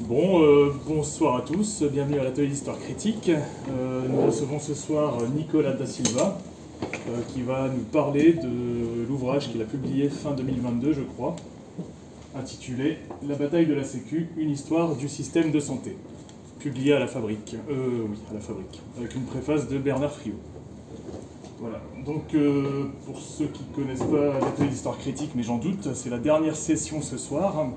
Bonsoir à tous, bienvenue à l'atelier d'histoire critique. Nous recevons ce soir Nicolas da Silva, qui va nous parler de l'ouvrage qu'il a publié fin 2022, je crois, intitulé « La bataille de la Sécu, une histoire du système de santé », publié à la Fabrique, avec une préface de Bernard Friot. Voilà, donc pour ceux qui ne connaissent pas l'atelier d'histoire critique, mais j'en doute, c'est la dernière session ce soir.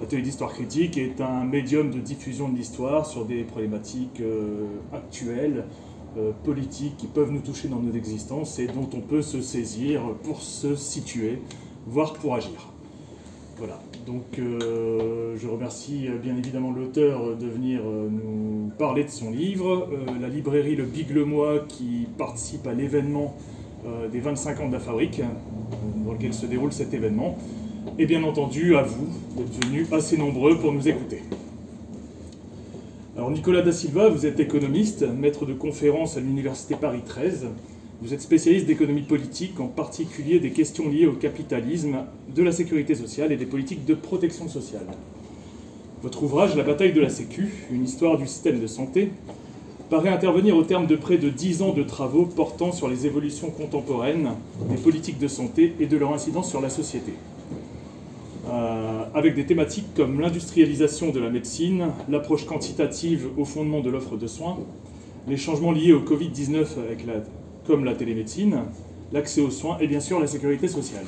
L'atelier d'histoire critique est un médium de diffusion de l'histoire sur des problématiques actuelles, politiques, qui peuvent nous toucher dans notre existence et dont on peut se saisir pour se situer, voire pour agir. Voilà, donc je remercie bien évidemment l'auteur de venir nous parler de son livre, la librairie Le Biglemois qui participe à l'événement des 25 ans de la Fabrique, dans lequel se déroule cet événement, et bien entendu à vous d'être venus assez nombreux pour nous écouter. Alors Nicolas da Silva, vous êtes économiste, maître de conférences à l'Université Paris 13. Vous êtes spécialiste d'économie politique, en particulier des questions liées au capitalisme, de la sécurité sociale et des politiques de protection sociale. Votre ouvrage, La bataille de la Sécu, une histoire du système de santé, paraît intervenir au terme de près de 10 ans de travaux portant sur les évolutions contemporaines des politiques de santé et de leur incidence sur la société. Avec des thématiques comme l'industrialisation de la médecine, l'approche quantitative au fondement de l'offre de soins, les changements liés au Covid-19 comme la télémédecine, l'accès aux soins et bien sûr la sécurité sociale.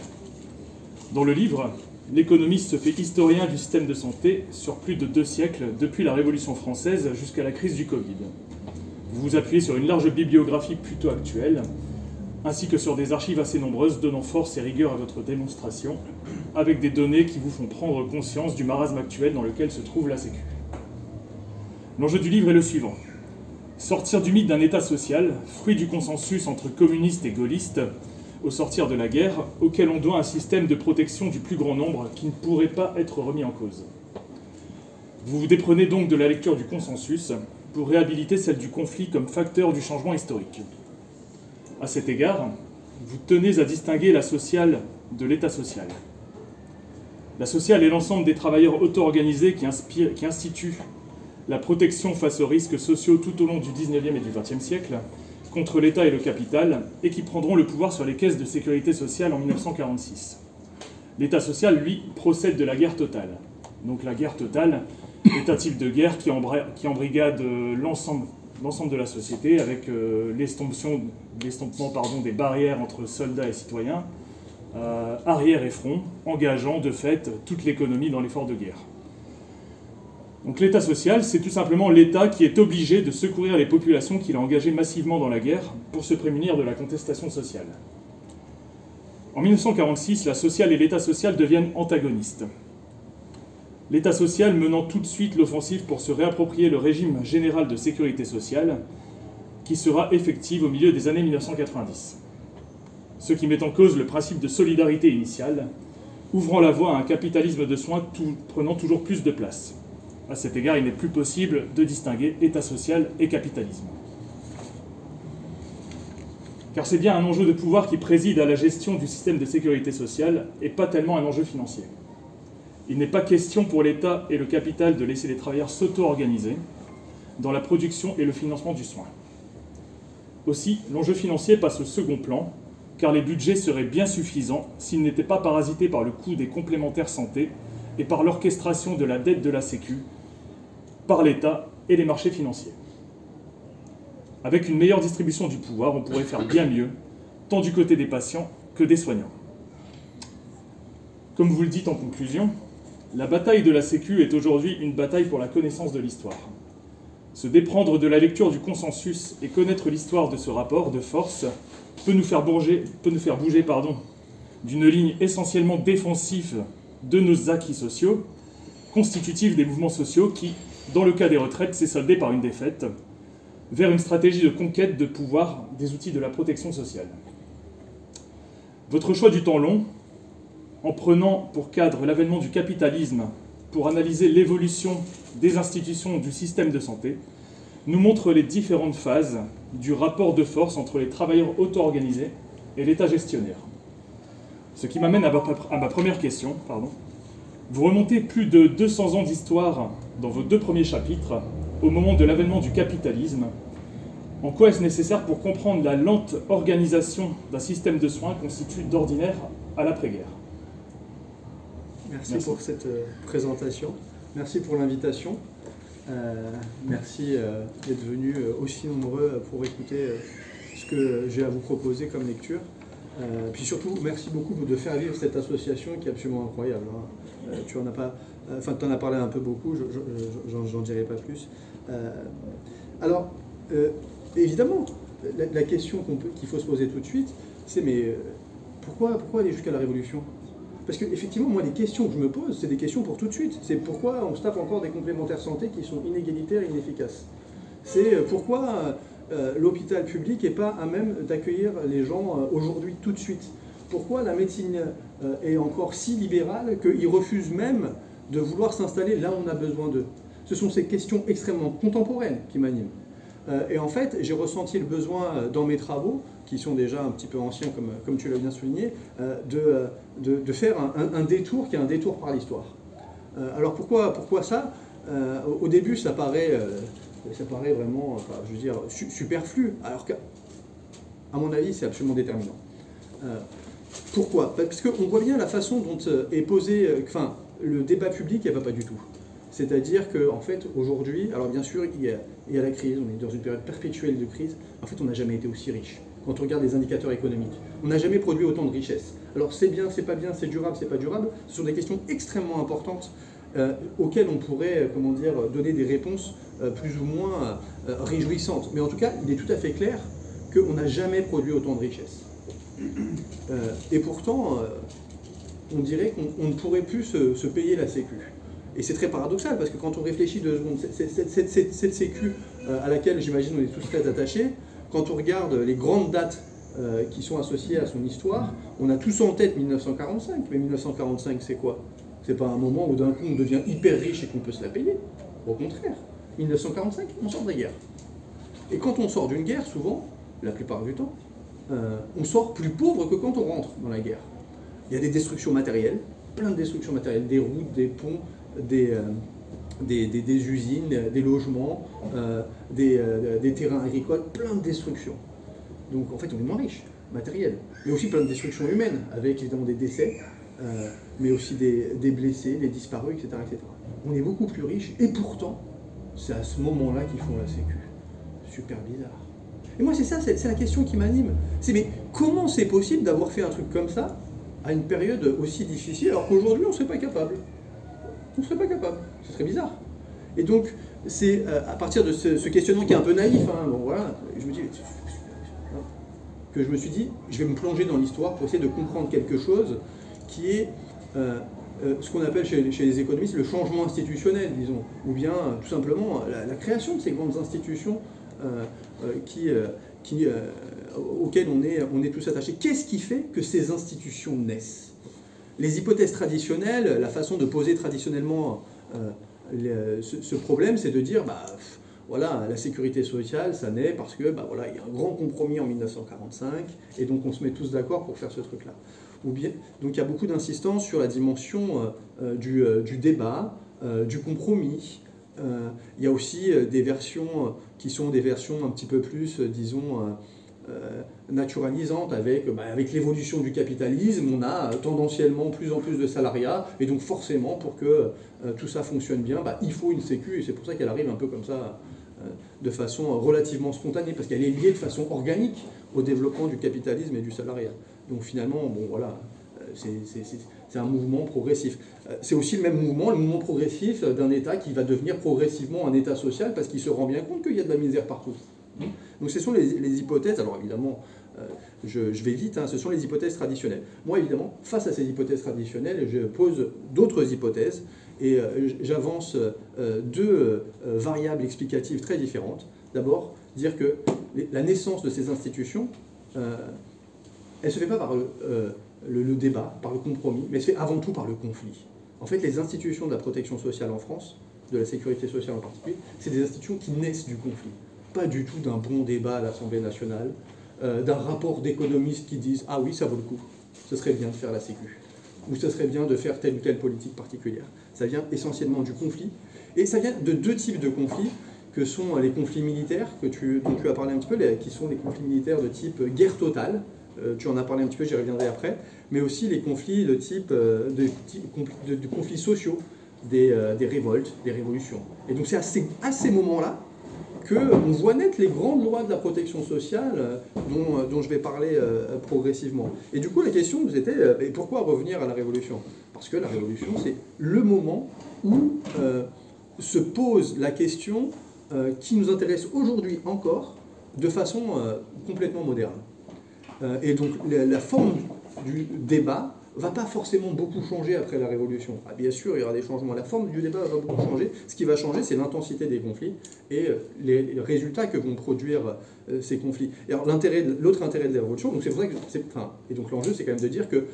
Dans le livre, l'économiste se fait historien du système de santé sur plus de 2 siècles, depuis la Révolution française jusqu'à la crise du Covid. Vous vous appuyez sur une large bibliographie plutôt actuelle, ainsi que sur des archives assez nombreuses donnant force et rigueur à votre démonstration, avec des données qui vous font prendre conscience du marasme actuel dans lequel se trouve la Sécu. L'enjeu du livre est le suivant. Sortir du mythe d'un État social, fruit du consensus entre communistes et gaullistes, au sortir de la guerre, auquel on doit un système de protection du plus grand nombre qui ne pourrait pas être remis en cause. Vous vous déprenez donc de la lecture du consensus pour réhabiliter celle du conflit comme facteur du changement historique. À cet égard, vous tenez à distinguer la sociale de l'État social. La sociale est l'ensemble des travailleurs auto-organisés qui instituent la protection face aux risques sociaux tout au long du XIXe et du XXe siècle, contre l'État et le capital, et qui prendront le pouvoir sur les caisses de sécurité sociale en 1946. L'État social, lui, procède de la guerre totale. Donc la guerre totale est un type de guerre qui embrigade l'ensemble de la société, avec l'estompement des barrières entre soldats et citoyens, arrière et front, engageant de fait toute l'économie dans l'effort de guerre. Donc l'État social, c'est tout simplement l'État qui est obligé de secourir les populations qu'il a engagées massivement dans la guerre pour se prémunir de la contestation sociale. En 1946, la sociale et l'État social deviennent antagonistes. L'État social menant tout de suite l'offensive pour se réapproprier le régime général de sécurité sociale qui sera effective au milieu des années 1990. Ce qui met en cause le principe de solidarité initiale, ouvrant la voie à un capitalisme de soins prenant toujours plus de place. À cet égard, il n'est plus possible de distinguer État social et capitalisme. Car c'est bien un enjeu de pouvoir qui préside à la gestion du système de sécurité sociale et pas tellement un enjeu financier. Il n'est pas question pour l'État et le capital de laisser les travailleurs s'auto-organiser dans la production et le financement du soin. Aussi, l'enjeu financier passe au second plan, car les budgets seraient bien suffisants s'ils n'étaient pas parasités par le coût des complémentaires santé et par l'orchestration de la dette de la Sécu par l'État et les marchés financiers. Avec une meilleure distribution du pouvoir, on pourrait faire bien mieux, tant du côté des patients que des soignants. Comme vous le dites en conclusion, la bataille de la Sécu est aujourd'hui une bataille pour la connaissance de l'histoire. Se déprendre de la lecture du consensus et connaître l'histoire de ce rapport de force peut nous faire bouger d'une ligne essentiellement défensive de nos acquis sociaux, constitutifs des mouvements sociaux qui, dans le cas des retraites, s'est soldé par une défaite, vers une stratégie de conquête de pouvoir des outils de la protection sociale. Votre choix du temps long, en prenant pour cadre l'avènement du capitalisme pour analyser l'évolution des institutions du système de santé, nous montre les différentes phases du rapport de force entre les travailleurs auto-organisés et l'État gestionnaire. Ce qui m'amène à ma première question. Vous remontez plus de 200 ans d'histoire dans vos 2 premiers chapitres, au moment de l'avènement du capitalisme. En quoi est-ce nécessaire pour comprendre la lente organisation d'un système de soins constitué d'ordinaire à l'après-guerre? Merci pour cette présentation. Merci pour l'invitation. Merci d'être venus aussi nombreux pour écouter ce que j'ai à vous proposer comme lecture. Puis surtout, merci beaucoup de faire vivre cette association qui est absolument incroyable. Hein. Tu en as parlé un peu beaucoup, j'en dirai pas plus. Alors, évidemment, la question qu'il faut se poser tout de suite, c'est mais pourquoi aller jusqu'à la Révolution? Parce qu'effectivement, moi, les questions que je me pose, c'est des questions pour tout de suite. C'est pourquoi on se tape encore des complémentaires santé qui sont inégalitaires et inefficaces. C'est pourquoi l'hôpital public n'est pas à même d'accueillir les gens aujourd'hui, tout de suite. Pourquoi la médecine est encore si libérale qu'ils refusent même de vouloir s'installer là où on a besoin d'eux. Ce sont ces questions extrêmement contemporaines qui m'animent. Et en fait, j'ai ressenti le besoin dans mes travaux, qui sont déjà un petit peu anciens, comme tu l'as bien souligné, de faire un détour qui est un détour par l'histoire. Alors pourquoi ça? Au début, ça paraît vraiment, je veux dire, superflu, alors qu'à mon avis, c'est absolument déterminant. Pourquoi? Parce qu'on voit bien la façon dont est posé, le débat public, il ne va pas du tout. C'est-à-dire qu'en fait, aujourd'hui, alors bien sûr, il y a la crise, on est dans une période perpétuelle de crise, en fait, on n'a jamais été aussi riche. Quand on regarde les indicateurs économiques, on n'a jamais produit autant de richesses. Alors c'est bien, c'est pas bien, c'est durable, c'est pas durable, ce sont des questions extrêmement importantes auxquelles on pourrait, donner des réponses plus ou moins réjouissantes. Mais en tout cas, il est tout à fait clair qu'on n'a jamais produit autant de richesses. Et pourtant, on dirait qu'on ne pourrait plus se payer la Sécu. Et c'est très paradoxal, parce que quand on réfléchit 2 secondes, cette Sécu à laquelle j'imagine on est tous très attachés, quand on regarde les grandes dates qui sont associées à son histoire, on a tous en tête 1945. Mais 1945, c'est quoi? C'est pas un moment où d'un coup on devient hyper riche et qu'on peut se la payer. Au contraire, 1945, on sort de la guerre. Et quand on sort d'une guerre, souvent, la plupart du temps, on sort plus pauvre que quand on rentre dans la guerre. Il y a des destructions matérielles, plein de destructions matérielles, des routes, des ponts, des usines, des logements, des terrains agricoles, plein de destructions. Donc en fait, on est moins riche, matériel, mais aussi plein de destructions humaines, avec évidemment des décès, mais aussi des blessés, des disparus, etc., etc. On est beaucoup plus riche, et pourtant, c'est à ce moment-là qu'ils font la Sécu. Super bizarre. Et moi, c'est ça, c'est la question qui m'anime. C'est mais comment c'est possible d'avoir fait un truc comme ça à une période aussi difficile, alors qu'aujourd'hui, on ne serait pas capable? On ne serait pas capable. Ce serait bizarre. Et donc, c'est à partir de ce questionnement qui est un peu naïf, hein, bon, voilà, je me suis dit, je vais me plonger dans l'histoire pour essayer de comprendre quelque chose qui est ce qu'on appelle chez les économistes le changement institutionnel, disons, ou bien tout simplement la création de ces grandes institutions auxquelles on est tous attachés. Qu'est-ce qui fait que ces institutions naissent? Les hypothèses traditionnelles, la façon de poser traditionnellement ce problème, c'est de dire, voilà, la sécurité sociale, ça naît parce que, voilà, il y a un grand compromis en 1945, et donc on se met tous d'accord pour faire ce truc-là. Ou bien, donc il y a beaucoup d'insistance sur la dimension du débat, du compromis. Il y a aussi des versions qui sont des versions un petit peu plus, disons, naturalisante avec l'évolution du capitalisme, on a tendanciellement plus en plus de salariat, et donc forcément pour que tout ça fonctionne bien, il faut une sécu, et c'est pour ça qu'elle arrive un peu comme ça, de façon relativement spontanée, parce qu'elle est liée de façon organique au développement du capitalisme et du salariat. Donc finalement, bon voilà, c'est un mouvement progressif. C'est aussi le mouvement progressif d'un État qui va devenir progressivement un État social, parce qu'il se rend bien compte qu'il y a de la misère partout. Donc ce sont les hypothèses, alors évidemment, je vais vite, hein, ce sont les hypothèses traditionnelles. Moi évidemment, face à ces hypothèses traditionnelles, je pose d'autres hypothèses, et j'avance 2 variables explicatives très différentes. D'abord, dire que la naissance de ces institutions, elle ne se fait pas par le débat, par le compromis, mais elle se fait avant tout par le conflit. En fait, les institutions de la protection sociale en France, de la sécurité sociale en particulier, c'est des institutions qui naissent du conflit. Pas du tout d'un bon débat à l'Assemblée nationale, d'un rapport d'économistes qui disent « Ah oui, ça vaut le coup, ce serait bien de faire la Sécu ». où ça serait bien de faire telle ou telle politique particulière. Ça vient essentiellement du conflit, et ça vient de deux types de conflits, que sont les conflits militaires, dont tu as parlé un petit peu, qui sont les conflits militaires de type guerre totale, tu en as parlé un petit peu, j'y reviendrai après, mais aussi les conflits de type de conflits sociaux, des révoltes, des révolutions. Et donc c'est à ces moments-là qu'on voit naître les grandes lois de la protection sociale dont je vais parler progressivement. Et du coup, la question était, pourquoi revenir à la Révolution? Parce que la Révolution, c'est le moment où se pose la question qui nous intéresse aujourd'hui encore, de façon complètement moderne. Et donc, la forme du débat ne va pas forcément beaucoup changer après la Révolution. Ah, bien sûr, il y aura des changements. La forme du débat va beaucoup changer. Ce qui va changer, c'est l'intensité des conflits et les résultats que vont produire ces conflits. Et alors, l'autre intérêt de la Révolution, donc c'est pour ça que et donc l'enjeu, c'est quand même de dire que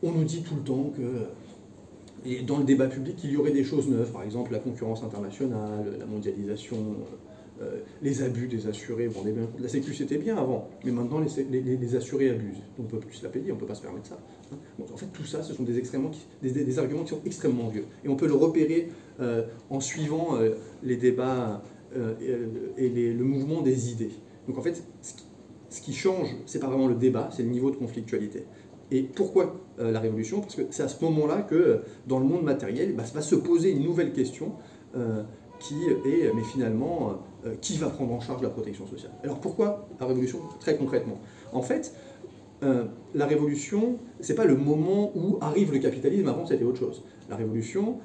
on nous dit tout le temps que dans le débat public, il y aurait des choses neuves, par exemple la concurrence internationale, la mondialisation, les abus des assurés. Bon, la Sécu c'était bien avant, mais maintenant les assurés abusent. Donc on ne peut plus se la payer, on ne peut pas se permettre ça. Donc, en fait, tout ça, ce sont des arguments qui sont extrêmement vieux. Et on peut le repérer en suivant les débats et le mouvement des idées. Donc en fait, ce qui change, c'est pas vraiment le débat, c'est le niveau de conflictualité. Et pourquoi la Révolution? Parce que c'est à ce moment-là que, dans le monde matériel, va se poser une nouvelle question qui est, mais finalement, qui va prendre en charge la protection sociale? Alors pourquoi la Révolution, très concrètement? En fait, la Révolution, c'est pas le moment où arrive le capitalisme, avant c'était autre chose. La Révolution,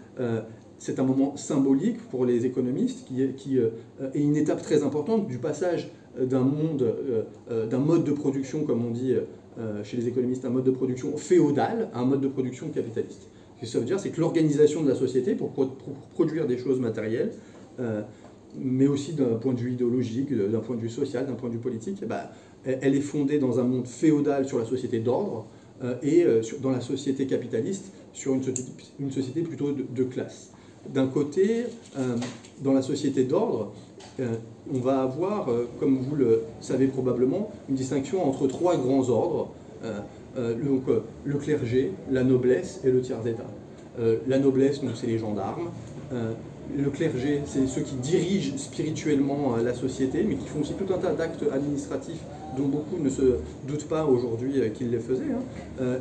c'est un moment symbolique pour les économistes qui est une étape très importante du passage d'un mode de production, comme on dit chez les économistes, un mode de production féodal à un mode de production capitaliste. Ce que ça veut dire, c'est que l'organisation de la société pour produire des choses matérielles, mais aussi d'un point de vue idéologique, d'un point de vue social, d'un point de vue politique, elle est fondée dans un monde féodal sur la société d'ordre et dans la société capitaliste sur une société plutôt de classe. D'un côté, dans la société d'ordre, on va avoir, comme vous le savez probablement, une distinction entre trois grands ordres, donc le clergé, la noblesse et le tiers-état. La noblesse, c'est les gendarmes. Le clergé, c'est ceux qui dirigent spirituellement la société, mais qui font aussi tout un tas d'actes administratifs dont beaucoup ne se doutent pas aujourd'hui qu'ils les faisaient.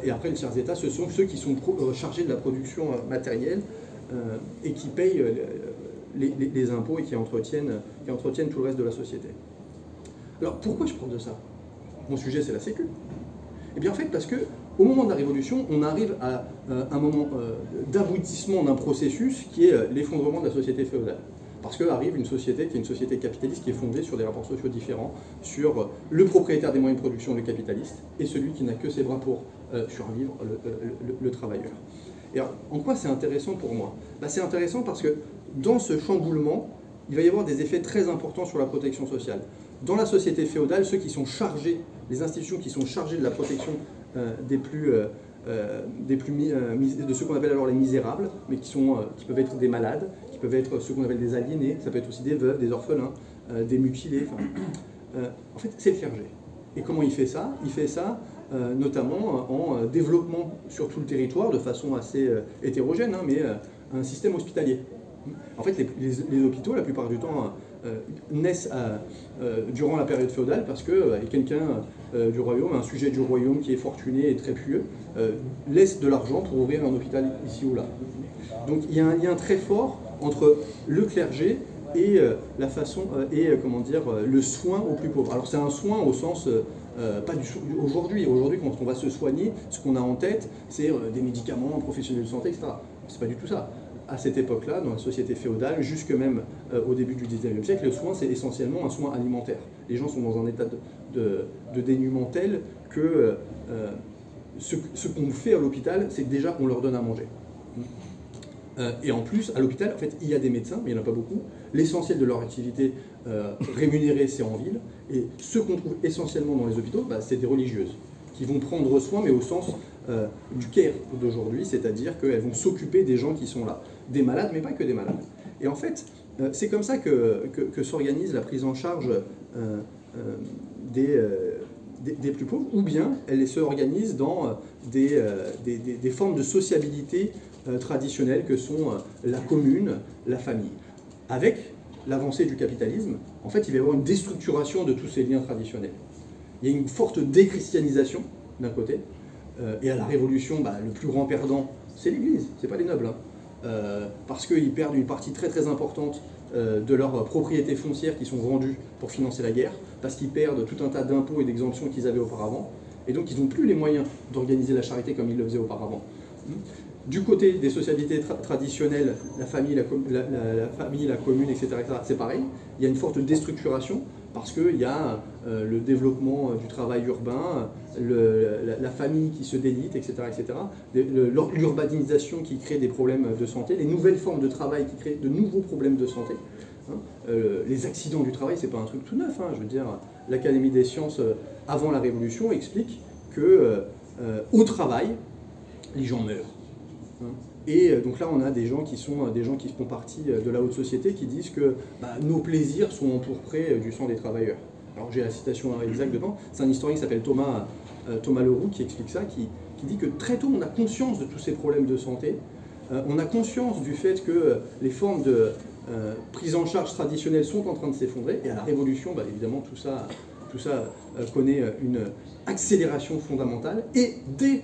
Et après, le tiers-état, ce sont ceux qui sont chargés de la production matérielle et qui payent les impôts et qui entretiennent tout le reste de la société. Alors, pourquoi je parle de ça? Mon sujet, c'est la Sécu. Eh bien, en fait, parce que au moment de la Révolution, on arrive à un moment d'aboutissement d'un processus qui est l'effondrement de la société féodale. Parce qu'arrive une société qui est une société capitaliste qui est fondée sur des rapports sociaux différents, sur le propriétaire des moyens de production, le capitaliste, et celui qui n'a que ses bras pour survivre, le travailleur. Et alors, en quoi c'est intéressant pour moi? C'est intéressant parce que dans ce chamboulement, il va y avoir des effets très importants sur la protection sociale. Dans la société féodale, ceux qui sont chargés, les institutions qui sont chargées de la protection de ceux qu'on appelle alors les misérables, mais qui peuvent être des malades, qui peuvent être ceux qu'on appelle des aliénés, ça peut être aussi des veuves, des orphelins, des mutilés. En fait, c'est le clergé. Et comment il fait ça? Il fait ça notamment en développement sur tout le territoire, de façon assez hétérogène, mais un système hospitalier. En fait, les hôpitaux, la plupart du temps, naissent durant la période féodale parce que quelqu'un du royaume, un sujet du royaume qui est fortuné et très pieux, laisse de l'argent pour ouvrir un hôpital ici ou là. Donc il y a un lien très fort entre le clergé et la façon le soin aux plus pauvres. Alors c'est un soin au sens pas du aujourd'hui. Aujourd'hui, quand on va se soigner, ce qu'on a en tête, c'est des médicaments, professionnels de santé, etc. C'est pas du tout ça. À cette époque-là, dans la société féodale, jusque même au début du XIXe siècle, le soin, c'est essentiellement un soin alimentaire. Les gens sont dans un état de dénuement tel que ce qu'on fait à l'hôpital, c'est que déjà, on leur donne à manger. Et en plus, à l'hôpital, en fait, il y a des médecins, mais il n'y en a pas beaucoup. L'essentiel de leur activité rémunérée, c'est en ville. Et ce qu'on trouve essentiellement dans les hôpitaux, c'est des religieuses qui vont prendre soin, mais au sens du care d'aujourd'hui, c'est-à-dire qu'elles vont s'occuper des gens qui sont là. Des malades, mais pas que des malades. Et en fait, c'est comme ça que s'organise la prise en charge des des plus pauvres, ou bien elles se organisent dans des formes de sociabilité traditionnelles que sont la commune, la famille. Avec l'avancée du capitalisme, en fait, il va y avoir une déstructuration de tous ces liens traditionnels. Il y a une forte déchristianisation, d'un côté, et à la Révolution, le plus grand perdant, c'est l'Église, c'est pas les nobles, parce qu'ils perdent une partie très très importante de leurs propriétés foncières qui sont vendues pour financer la guerre, parce qu'ils perdent tout un tas d'impôts et d'exemptions qu'ils avaient auparavant, et donc ils n'ont plus les moyens d'organiser la charité comme ils le faisaient auparavant. Du côté des sociabilités traditionnelles, la famille, la commune, etc., c'est pareil. Il y a une forte déstructuration parce qu'il y a le développement du travail urbain, la famille qui se délite, etc., etc., l'urbanisation qui crée des problèmes de santé, les nouvelles formes de travail qui créent de nouveaux problèmes de santé. Les accidents du travail, c'est pas un truc tout neuf. Je veux dire, l'Académie des sciences, avant la Révolution, explique que au travail, les gens meurent. Et donc là, on a des gens qui font partie de la haute société qui disent que nos plaisirs sont empourprés du sang des travailleurs. Alors j'ai la citation exacte dedans, c'est un historien qui s'appelle Thomas Leroux qui explique ça, qui dit que très tôt on a conscience de tous ces problèmes de santé, on a conscience du fait que les formes de prise en charge traditionnelles sont en train de s'effondrer, et à la Révolution, évidemment, tout ça connaît une accélération fondamentale, et dès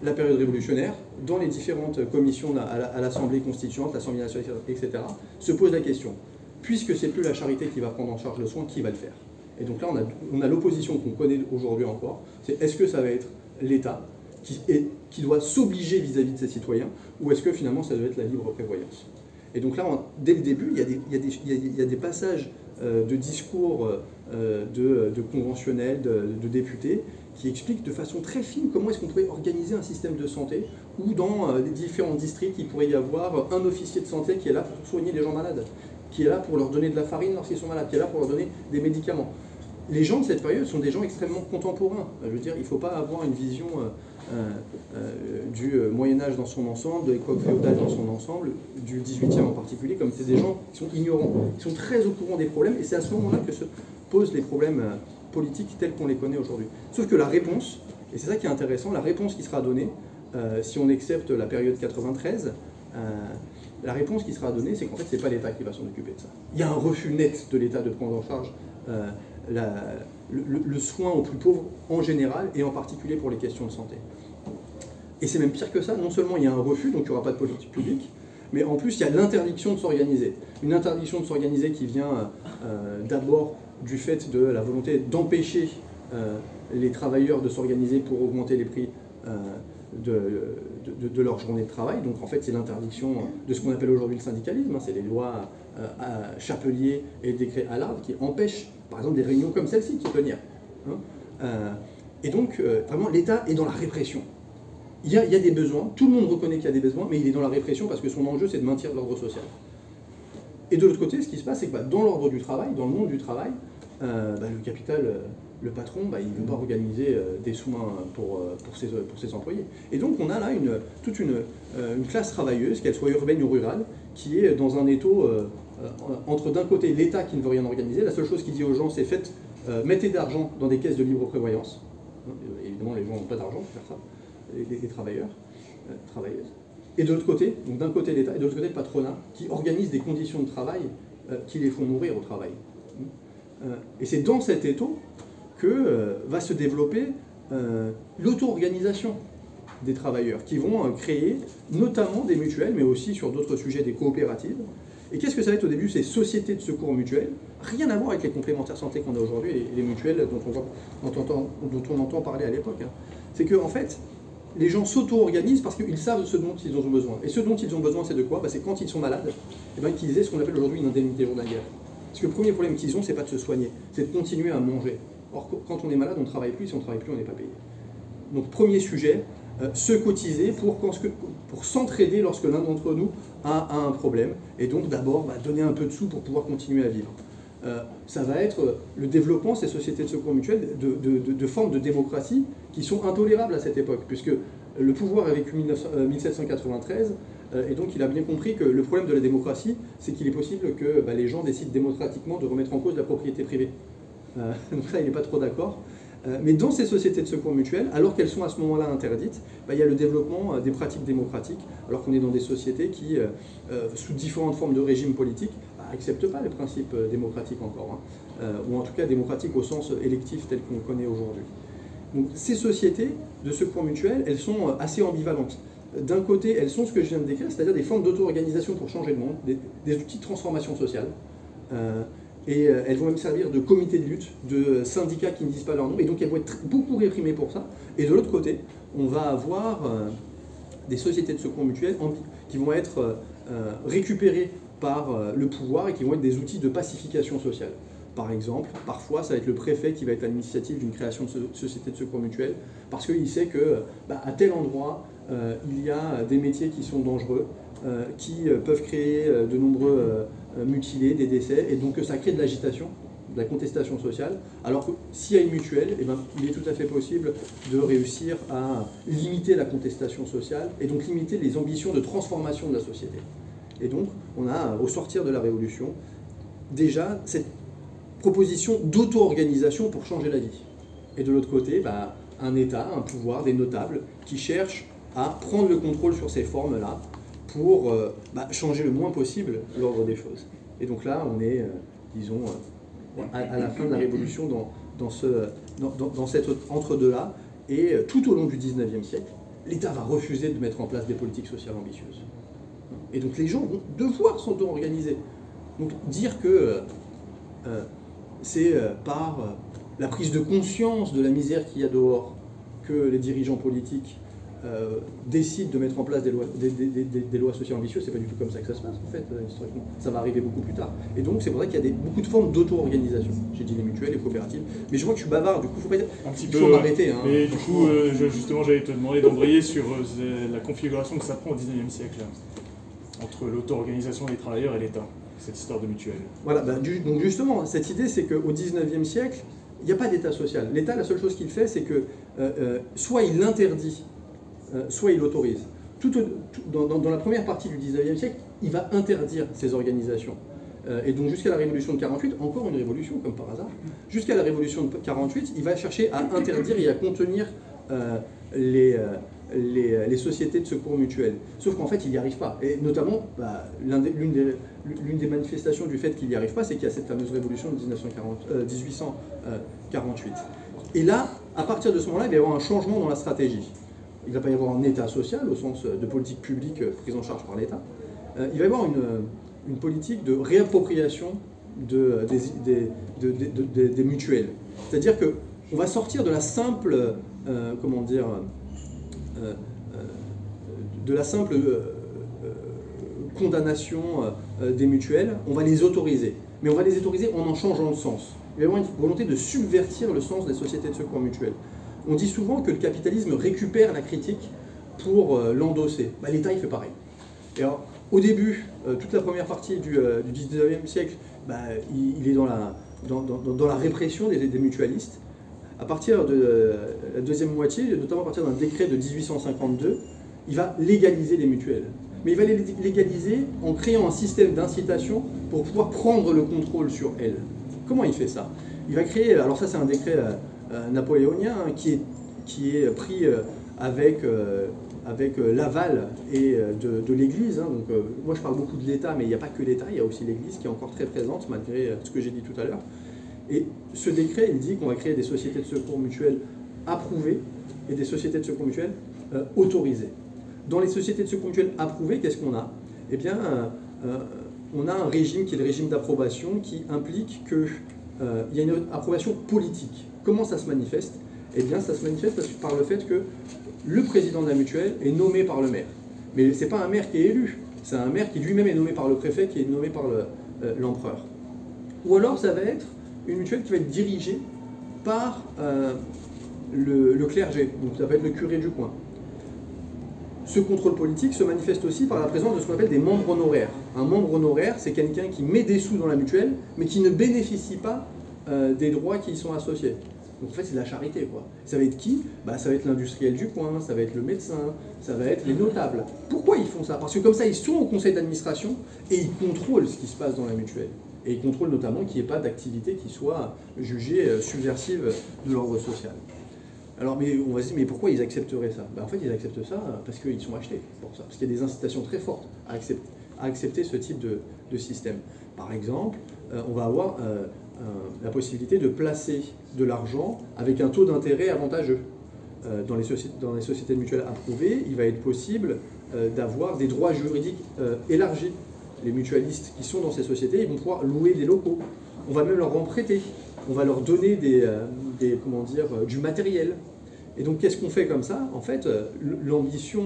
la période révolutionnaire, dans les différentes commissions à l'Assemblée constituante, l'Assemblée nationale, etc., se pose la question, puisque c'est plus la charité qui va prendre en charge le soin, qui va le faire? Et donc là, on a l'opposition qu'on connaît aujourd'hui encore, c'est est-ce que ça va être l'État qui doit s'obliger vis-à-vis de ses citoyens, ou est-ce que finalement ça doit être la libre prévoyance? Et donc là, dès le début, il y a des passages de discours de conventionnels, de députés, qui explique de façon très fine comment est-ce qu'on pourrait organiser un système de santé où dans les différents districts, il pourrait y avoir un officier de santé qui est là pour soigner les gens malades, qui est là pour leur donner de la farine lorsqu'ils sont malades, qui est là pour leur donner des médicaments. Les gens de cette période sont des gens extrêmement contemporains. Je veux dire, il ne faut pas avoir une vision du Moyen-Âge dans son ensemble, de l'époque féodale dans son ensemble, du 18e en particulier, comme c'est des gens qui sont ignorants, qui sont très au courant des problèmes, et c'est à ce moment-là que se posent les problèmes politiques tels qu'on les connaît aujourd'hui. Sauf que la réponse, et c'est ça qui est intéressant, la réponse qui sera donnée, si on accepte la période 93, la réponse qui sera donnée, c'est qu'en fait, c'est pas l'État qui va s'en occuper de ça. Il y a un refus net de l'État de prendre en charge le soin aux plus pauvres en général, et en particulier pour les questions de santé. Et c'est même pire que ça, non seulement il y a un refus, donc il n'y aura pas de politique publique, mais en plus il y a l'interdiction de s'organiser. Une interdiction de s'organiser qui vient d'abord du fait de la volonté d'empêcher les travailleurs de s'organiser pour augmenter les prix de leur journée de travail. Donc en fait c'est l'interdiction de ce qu'on appelle aujourd'hui le syndicalisme, c'est les lois Chapelier et le décret Allard qui empêchent par exemple des réunions comme celle-ci de se tenir. Et donc vraiment l'État est dans la répression. Il y a des besoins, tout le monde reconnaît qu'il y a des besoins, mais il est dans la répression parce que son enjeu c'est de maintenir l'ordre social. Et de l'autre côté, ce qui se passe, c'est que dans l'ordre du travail, dans le monde du travail, le capital, le patron, il ne veut pas organiser des soins pour ses employés. Et donc on a là toute une classe travailleuse, qu'elle soit urbaine ou rurale, qui est dans un étau entre d'un côté l'État qui ne veut rien organiser, la seule chose qu'il dit aux gens c'est mettez de l'argent dans des caisses de libre prévoyance. Évidemment les gens n'ont pas d'argent pour faire ça, les travailleurs, travailleuses. Et de l'autre côté, donc d'un côté l'État et de l'autre côté le patronat, qui organise des conditions de travail qui les font mourir au travail. Et c'est dans cet étau que va se développer l'auto-organisation des travailleurs, qui vont créer notamment des mutuelles, mais aussi sur d'autres sujets des coopératives. Et qu'est-ce que ça va être au début? Ces sociétés de secours mutuels, rien à voir avec les complémentaires santé qu'on a aujourd'hui et les mutuelles dont on entend parler à l'époque. C'est que en fait, les gens s'auto-organisent parce qu'ils savent ce dont ils ont besoin. Et ce dont ils ont besoin, c'est de quoi? C'est quand ils sont malades, qu'ils aient ce qu'on appelle aujourd'hui une indemnité journalière. Parce que le premier problème qu'ils ont, c'est pas de se soigner, c'est de continuer à manger. Or, quand on est malade, on ne travaille plus, si on ne travaille plus, on n'est pas payé. Donc, premier sujet, se cotiser pour s'entraider lorsque l'un d'entre nous a un problème, et donc d'abord donner un peu de sous pour pouvoir continuer à vivre. Ça va être le développement, ces sociétés de secours mutuels, de formes de démocratie qui sont intolérables à cette époque, puisque le pouvoir a vécu 1793, et donc il a bien compris que le problème de la démocratie, c'est qu'il est possible que les gens décident démocratiquement de remettre en cause la propriété privée. Donc là, il n'est pas trop d'accord. Mais dans ces sociétés de secours mutuel, alors qu'elles sont à ce moment-là interdites, il y a le développement des pratiques démocratiques, alors qu'on est dans des sociétés qui, sous différentes formes de régimes politiques, n'acceptent pas les principes démocratiques encore, ou en tout cas démocratiques au sens électif tel qu'on le connaît aujourd'hui. Donc ces sociétés de secours mutuel, elles sont assez ambivalentes. D'un côté, elles sont ce que je viens de décrire, c'est-à-dire des formes d'auto-organisation pour changer le monde, des outils de transformation sociale. Et elles vont même servir de comités de lutte, de syndicats qui ne disent pas leur nom, et donc elles vont être beaucoup réprimées pour ça. Et de l'autre côté, on va avoir des sociétés de secours mutuel qui vont être récupérées par le pouvoir et qui vont être des outils de pacification sociale. Par exemple, parfois, ça va être le préfet qui va être à l'initiative d'une création de société de secours mutuel, parce qu'il sait que à tel endroit, il y a des métiers qui sont dangereux, qui peuvent créer de nombreux mutilés, des décès, et donc ça crée de l'agitation, de la contestation sociale, alors que s'il y a une mutuelle, il est tout à fait possible de réussir à limiter la contestation sociale, et donc limiter les ambitions de transformation de la société. Et donc, on a, au sortir de la Révolution, déjà cette proposition d'auto-organisation pour changer la vie. Et de l'autre côté, un État, un pouvoir, des notables qui cherchent à prendre le contrôle sur ces formes-là pour changer le moins possible l'ordre des choses. Et donc là, on est, disons, à la fin de la Révolution dans cet entre-deux-là, et tout au long du XIXe siècle, l'État va refuser de mettre en place des politiques sociales ambitieuses. Et donc les gens vont devoir s'auto-organiser. Donc dire que c'est par la prise de conscience de la misère qu'il y a dehors que les dirigeants politiques décident de mettre en place des lois sociales ambitieuses, c'est pas du tout comme ça que ça se passe en fait, historiquement. Ça va arriver beaucoup plus tard. Et donc c'est pour ça qu'il y a beaucoup de formes d'auto-organisation. J'ai dit les mutuelles, les coopératives, mais je vois que je suis bavard, du coup faut pas dire... Un petit il peu, faut m'arrêter. Mais du coup, justement, j'allais te demander d'embrayer sur la configuration que ça prend au XIXe siècle, entre l'auto-organisation des travailleurs et l'État, cette histoire de mutuelle. Voilà, donc justement, cette idée c'est qu'au XIXe siècle, il n'y a pas d'État social. L'État, la seule chose qu'il fait, c'est que soit il l'interdit, soit il l'autorise. Dans la première partie du XIXe siècle, il va interdire ces organisations. Et donc jusqu'à la Révolution de 48, encore une révolution comme par hasard, jusqu'à la Révolution de 48, il va chercher à interdire et à contenir les sociétés de secours mutuels. Sauf qu'en fait, il n'y arrive pas. Et notamment, l'une des manifestations du fait qu'il n'y arrive pas, c'est qu'il y a cette fameuse révolution de 1848. Et là, à partir de ce moment-là, il va y avoir un changement dans la stratégie. Il ne va pas y avoir un État social, au sens de politique publique prise en charge par l'État. Il va y avoir une politique de réappropriation des mutuelles. C'est-à-dire qu'on va sortir de la simple, condamnation des mutuelles, on va les autoriser. Mais on va les autoriser en changeant le sens. Il va y avoir une volonté de subvertir le sens des sociétés de secours mutuels. On dit souvent que le capitalisme récupère la critique pour l'endosser. L'État, il fait pareil. Et alors, au début, toute la première partie du XIXe siècle, il est dans la répression des mutualistes. À partir de la deuxième moitié, notamment à partir d'un décret de 1852, il va légaliser les mutuelles. Mais il va les légaliser en créant un système d'incitation pour pouvoir prendre le contrôle sur elles. Comment il fait ça? Il va créer, alors ça c'est un décret napoléonien qui est pris avec l'aval de l'Église. Donc, moi je parle beaucoup de l'État, mais il n'y a pas que l'État, il y a aussi l'Église qui est encore très présente malgré ce que j'ai dit tout à l'heure. Et ce décret, il dit qu'on va créer des sociétés de secours mutuels approuvées et des sociétés de secours mutuels autorisées. Dans les sociétés de secours mutuels approuvées, qu'est-ce qu'on a? Eh bien, on a un régime qui est le régime d'approbation qui implique qu'il y a une approbation politique. Comment ça se manifeste? Eh bien, ça se manifeste par le fait que le président de la mutuelle est nommé par le maire. Mais ce n'est pas un maire qui est élu, c'est un maire qui lui-même est nommé par le préfet, qui est nommé par l'empereur. Ou alors, ça va être une mutuelle qui va être dirigée par le clergé, donc ça va être le curé du coin. Ce contrôle politique se manifeste aussi par la présence de ce qu'on appelle des membres honoraires. Un membre honoraire, c'est quelqu'un qui met des sous dans la mutuelle, mais qui ne bénéficie pas des droits qui y sont associés. Donc en fait, c'est de la charité, quoi. Ça va être qui? Ça va être l'industriel du coin, ça va être le médecin, ça va être les notables. Pourquoi ils font ça? Parce que comme ça, ils sont au conseil d'administration et ils contrôlent ce qui se passe dans la mutuelle. Et ils contrôlent notamment qu'il n'y ait pas d'activité qui soit jugée subversive de l'ordre social. Alors, mais on va se dire, mais pourquoi ils accepteraient ça? En fait, ils acceptent ça parce qu'ils sont achetés pour ça. Parce qu'il y a des incitations très fortes à accepter ce type de système. Par exemple, on va avoir la possibilité de placer de l'argent avec un taux d'intérêt avantageux. Dans les sociétés mutuelles approuvées, il va être possible d'avoir des droits juridiques élargis. Les mutualistes qui sont dans ces sociétés, ils vont pouvoir louer des locaux. On va même leur en prêter. On va leur donner du matériel. Et donc, qu'est-ce qu'on fait comme ça? En fait, l'ambition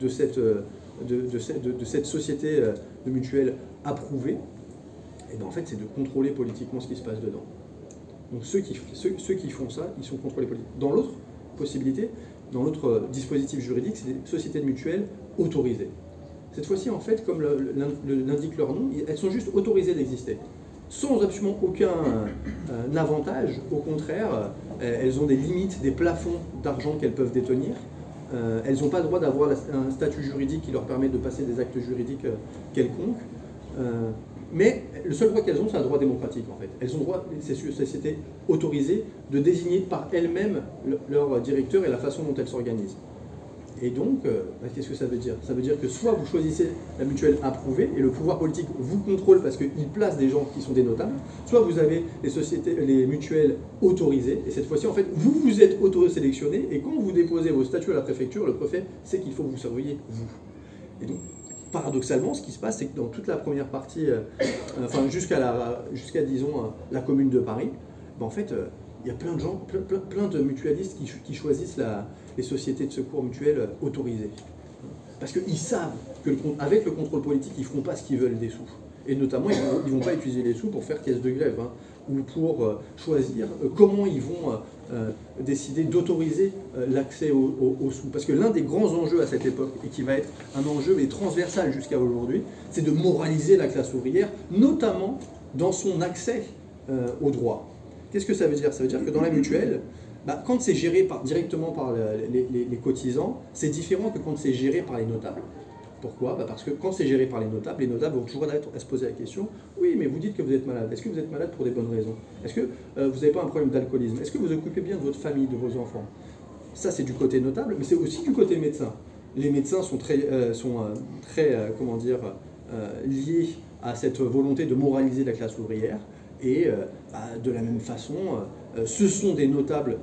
de cette société de mutuelle approuvée, en fait, c'est de contrôler politiquement ce qui se passe dedans. Donc, ceux qui font ça, ils sont contrôlés politiquement. Dans l'autre possibilité, dans l'autre dispositif juridique, c'est des sociétés de mutuelles autorisées. Cette fois-ci, en fait, comme l'indique leur nom, elles sont juste autorisées d'exister, sans absolument aucun avantage. Au contraire, elles ont des limites, des plafonds d'argent qu'elles peuvent détenir. Elles n'ont pas le droit d'avoir un statut juridique qui leur permet de passer des actes juridiques quelconques. Mais le seul droit qu'elles ont, c'est un droit démocratique, en fait. Elles ont le droit, ces sociétés autorisées, de désigner par elles-mêmes leur directeur et la façon dont elles s'organisent. Et donc, qu'est-ce que ça veut dire? Ça veut dire que soit vous choisissez la mutuelle approuvée et le pouvoir politique vous contrôle parce qu'il place des gens qui sont des notables, soit vous avez les mutuelles autorisées, et cette fois-ci, en fait, vous êtes auto-sélectionné, et quand vous déposez vos statuts à la préfecture, le préfet sait qu'il faut que vous surveiller vous. Et donc, paradoxalement, ce qui se passe, c'est que dans toute la première partie, jusqu'à disons, la commune de Paris, en fait, il y a plein de gens, plein de mutualistes qui choisissent les sociétés de secours mutuels autorisées. Parce qu'ils savent qu'avec le contrôle politique, ils ne feront pas ce qu'ils veulent des sous. Et notamment, ils ne vont pas utiliser les sous pour faire caisse de grève, ou pour choisir comment ils vont décider d'autoriser l'accès aux sous. Parce que l'un des grands enjeux à cette époque, et qui va être un enjeu transversal jusqu'à aujourd'hui, c'est de moraliser la classe ouvrière, notamment dans son accès aux droits. Qu'est-ce que ça veut dire? Ça veut dire que dans la mutuelle, quand c'est géré directement par les cotisants, c'est différent que quand c'est géré par les notables. Pourquoi? Parce que quand c'est géré par les notables vont toujours se poser la question, oui, mais vous dites que vous êtes malade. Est-ce que vous êtes malade pour des bonnes raisons? Est-ce que vous n'avez pas un problème d'alcoolisme? Est-ce que vous occupez bien de votre famille, de vos enfants? Ça, c'est du côté notable, mais c'est aussi du côté médecin. Les médecins sont très liés à cette volonté de moraliser la classe ouvrière. Et de la même façon, ce sont des notables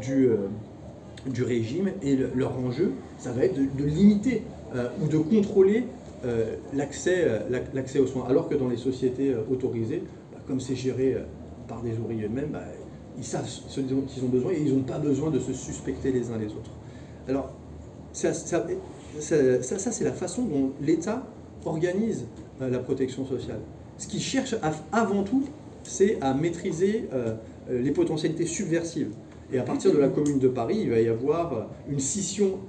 du régime, et leur enjeu, ça va être de limiter ou de contrôler l'accès aux soins. Alors que dans les sociétés autorisées, comme c'est géré par des ouvriers eux-mêmes, ils savent ce dont ils ont besoin et ils n'ont pas besoin de se suspecter les uns les autres. Alors, ça c'est la façon dont l'État organise la protection sociale. Ce qu'il cherche avant tout, c'est à maîtriser les potentialités subversives. Et à partir de la Commune de Paris, il va y avoir une scission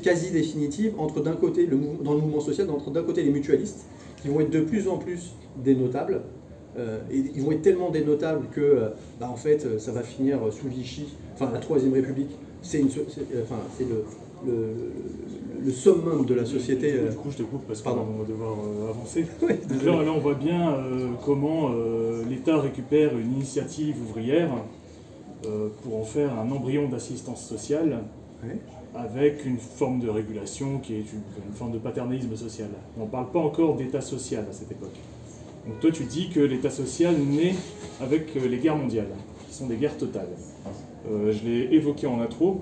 quasi définitive entre d'un côté, dans le mouvement social, entre d'un côté les mutualistes, qui vont être de plus en plus des notables, et ils vont être tellement des notables que, en fait, ça va finir sous Vichy, enfin la Troisième République, c'est le summum de la société. Du coup, je te coupe parce qu'on Pardon. va devoir avancer. Ouais, Là, on voit bien comment l'État récupère une initiative ouvrière pour en faire un embryon d'assistance sociale, ouais. avec une forme de régulation qui est une forme de paternalisme social. On ne parle pas encore d'État social à cette époque. Donc toi, tu dis que l'État social naît avec les guerres mondiales, qui sont des guerres totales. Je l'ai évoqué en intro,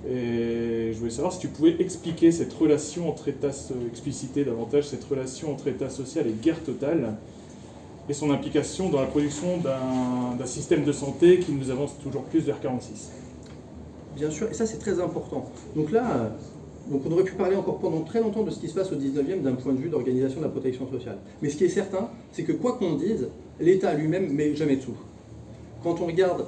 et je voulais savoir si tu pouvais expliquer cette relation entre État, expliciter davantage cette relation entre État social et guerre totale, et son implication dans la production d'un système de santé qui nous avance toujours plus vers 46. Bien sûr, et ça c'est très important. Donc là, on aurait pu parler encore pendant très longtemps de ce qui se passe au 19e d'un point de vue d'organisation de la protection sociale. Mais ce qui est certain, c'est que quoi qu'on dise, l'État lui-même ne met jamais de sous. Quand on regarde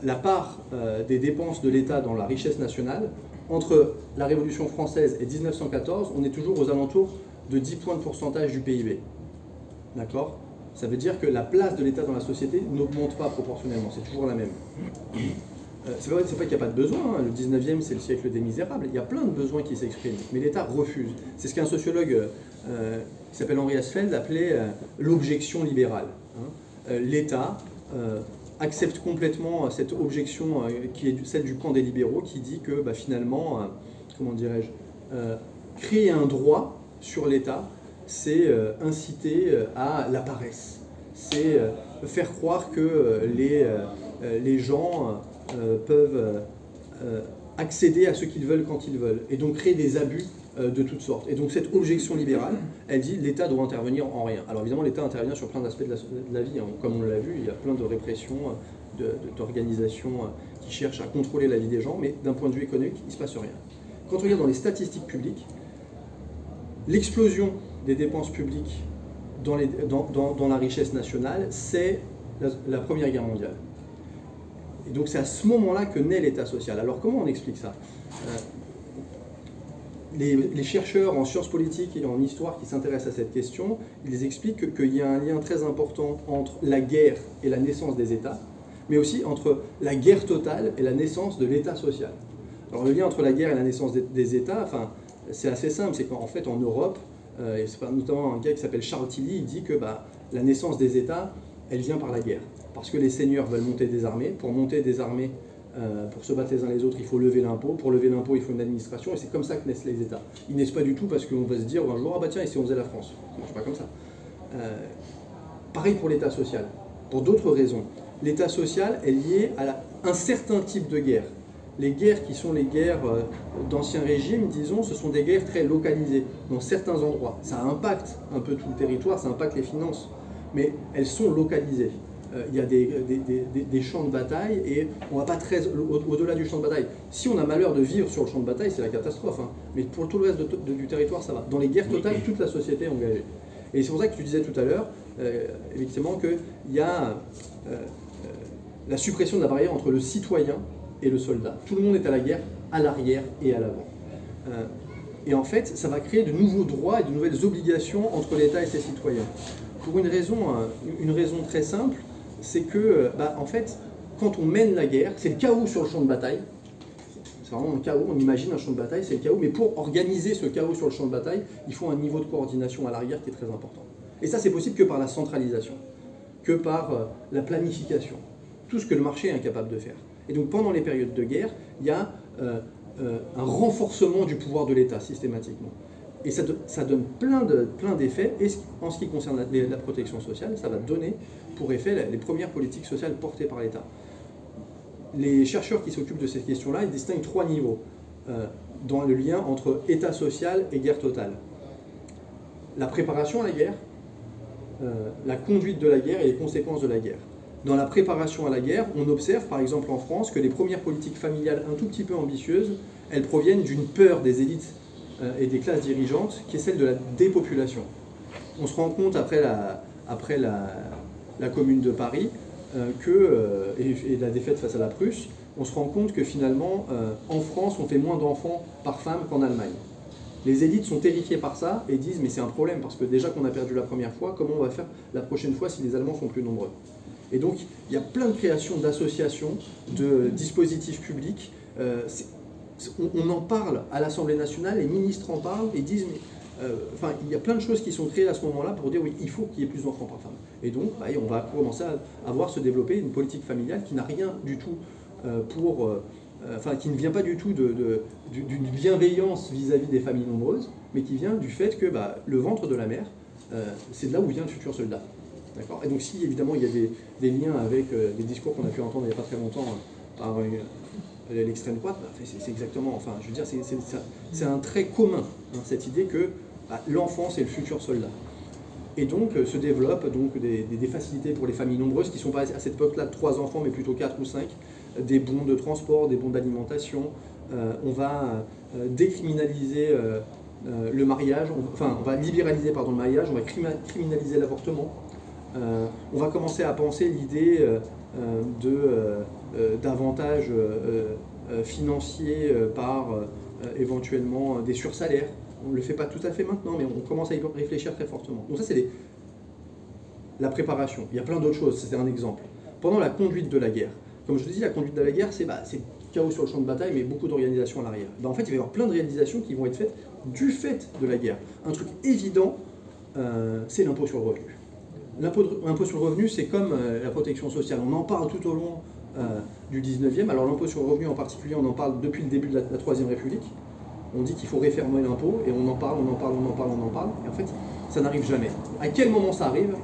la part des dépenses de l'État dans la richesse nationale, entre la Révolution française et 1914, on est toujours aux alentours de 10 points de pourcentage du PIB. D'accord ? Ça veut dire que la place de l'État dans la société n'augmente pas proportionnellement, c'est toujours la même. C'est pas qu'il n'y a pas de besoin, hein. Le 19e c'est le siècle des misérables, il y a plein de besoins qui s'expriment, mais l'État refuse. C'est ce qu'un sociologue qui s'appelle Henri Asfeld, appelait l'objection libérale. Hein. L'État accepte complètement cette objection qui est celle du camp des libéraux, qui dit que finalement, comment dirais-je, créer un droit sur l'État, c'est inciter à la paresse. C'est faire croire que les gens peuvent accéder à ce qu'ils veulent quand ils veulent, et donc créer des abus de toutes sortes. Et donc cette objection libérale, elle dit l'État doit intervenir en rien. Alors évidemment, l'État intervient sur plein d'aspects de la vie, hein. Comme on l'a vu, il y a plein de répressions, d'organisations qui cherchent à contrôler la vie des gens, mais d'un point de vue économique, il ne se passe rien. Quand on regarde dans les statistiques publiques, l'explosion des dépenses publiques dans la richesse nationale, c'est la Première Guerre mondiale. Et donc c'est à ce moment-là que naît l'État social. Alors comment on explique ça? Les chercheurs en sciences politiques et en histoire qui s'intéressent à cette question, ils expliquent qu'il y a un lien très important entre la guerre et la naissance des États, mais aussi entre la guerre totale et la naissance de l'État social. Alors le lien entre la guerre et la naissance des États, c'est assez simple, c'est qu'en fait en Europe, et c'est notamment un gars qui s'appelle Charles Tilly, il dit que la naissance des États, elle vient par la guerre. Parce que les seigneurs veulent monter des armées. Pour monter des armées, pour se battre les uns les autres, il faut lever l'impôt. Pour lever l'impôt, il faut une administration. Et c'est comme ça que naissent les États. Ils naissent pas du tout parce qu'on va se dire un jour, ah bah tiens, et si on faisait la France? Ça ne marche pas comme ça. Pareil pour l'État social. Pour d'autres raisons. L'État social est lié à un certain type de guerre. Les guerres qui sont les guerres d'ancien régime, disons, ce sont des guerres très localisées, dans certains endroits. Ça impacte un peu tout le territoire, ça impacte les finances, mais elles sont localisées. Il y a des champs de bataille, et on ne va pas très au-delà du champ de bataille. Si on a malheur de vivre sur le champ de bataille, c'est la catastrophe, hein. Mais pour tout le reste du territoire, ça va. Dans les guerres totales, toute la société est engagée. Et c'est pour ça que tu disais tout à l'heure, effectivement, qu'il y a la suppression de la barrière entre le citoyen et le soldat. Tout le monde est à la guerre, à l'arrière et à l'avant. Et en fait, ça va créer de nouveaux droits et de nouvelles obligations entre l'État et ses citoyens. Pour une raison très simple, c'est que, en fait, quand on mène la guerre, c'est le chaos sur le champ de bataille. C'est vraiment un chaos, on imagine un champ de bataille, c'est le chaos, mais pour organiser ce chaos sur le champ de bataille, il faut un niveau de coordination à l'arrière qui est très important. Et ça, c'est possible que par la centralisation, que par la planification, tout ce que le marché est incapable de faire. Et donc pendant les périodes de guerre, il y a un renforcement du pouvoir de l'État systématiquement. Et ça donne plein d'effets, et en ce qui concerne la protection sociale, ça va donner pour effet les premières politiques sociales portées par l'État. Les chercheurs qui s'occupent de ces questions-là, ils distinguent 3 niveaux dans le lien entre État social et guerre totale. La préparation à la guerre, la conduite de la guerre et les conséquences de la guerre. Dans la préparation à la guerre, on observe par exemple en France que les premières politiques familiales un tout petit peu ambitieuses, elles proviennent d'une peur des élites et des classes dirigeantes, qui est celle de la dépopulation. On se rend compte après la Commune de Paris et la défaite face à la Prusse, on se rend compte que finalement, en France, on fait moins d'enfants par femme qu'en Allemagne. Les élites sont terrifiées par ça et disent mais c'est un problème parce que déjà qu'on a perdu la première fois, comment on va faire la prochaine fois si les Allemands sont plus nombreux? Et donc il y a plein de créations d'associations, de dispositifs publics. On en parle à l'Assemblée nationale, les ministres en parlent et disent il y a plein de choses qui sont créées à ce moment-là pour dire oui, il faut qu'il y ait plus d'enfants par femme. Et donc on va commencer à voir se développer une politique familiale qui n'a rien du tout qui ne vient pas du tout d'une bienveillance vis-à-vis des familles nombreuses, mais qui vient du fait que le ventre de la mère, c'est de là où vient le futur soldat. Et donc si évidemment il y a des liens avec des discours qu'on a pu entendre il n'y a pas très longtemps par l'extrême droite, c'est exactement, je veux dire, c'est un trait commun, hein, cette idée que l'enfant c'est le futur soldat. Et donc se développent donc des facilités pour les familles nombreuses qui ne sont pas à cette époque-là de 3 enfants mais plutôt 4 ou 5, des bons de transport, des bons d'alimentation. On va décriminaliser le mariage, on va libéraliser le mariage, on va criminaliser l'avortement. On va commencer à penser l'idée d'avantages financiers par éventuellement des sursalaires. On ne le fait pas tout à fait maintenant, mais on commence à y réfléchir très fortement. Donc ça, c'est la préparation. Il y a plein d'autres choses, c'est un exemple. Pendant la conduite de la guerre, comme je vous dis, la conduite de la guerre, c'est chaos sur le champ de bataille, mais beaucoup d'organisations à l'arrière. En fait, il va y avoir plein de réalisations qui vont être faites du fait de la guerre. Un truc évident, c'est l'impôt sur le revenu. L'impôt sur le revenu, c'est comme la protection sociale. On en parle tout au long du 19e. Alors l'impôt sur le revenu en particulier, on en parle depuis le début de la Troisième République. On dit qu'il faut réformer l'impôt, et on en parle. Et en fait, ça n'arrive jamais. À quel moment ça arrive?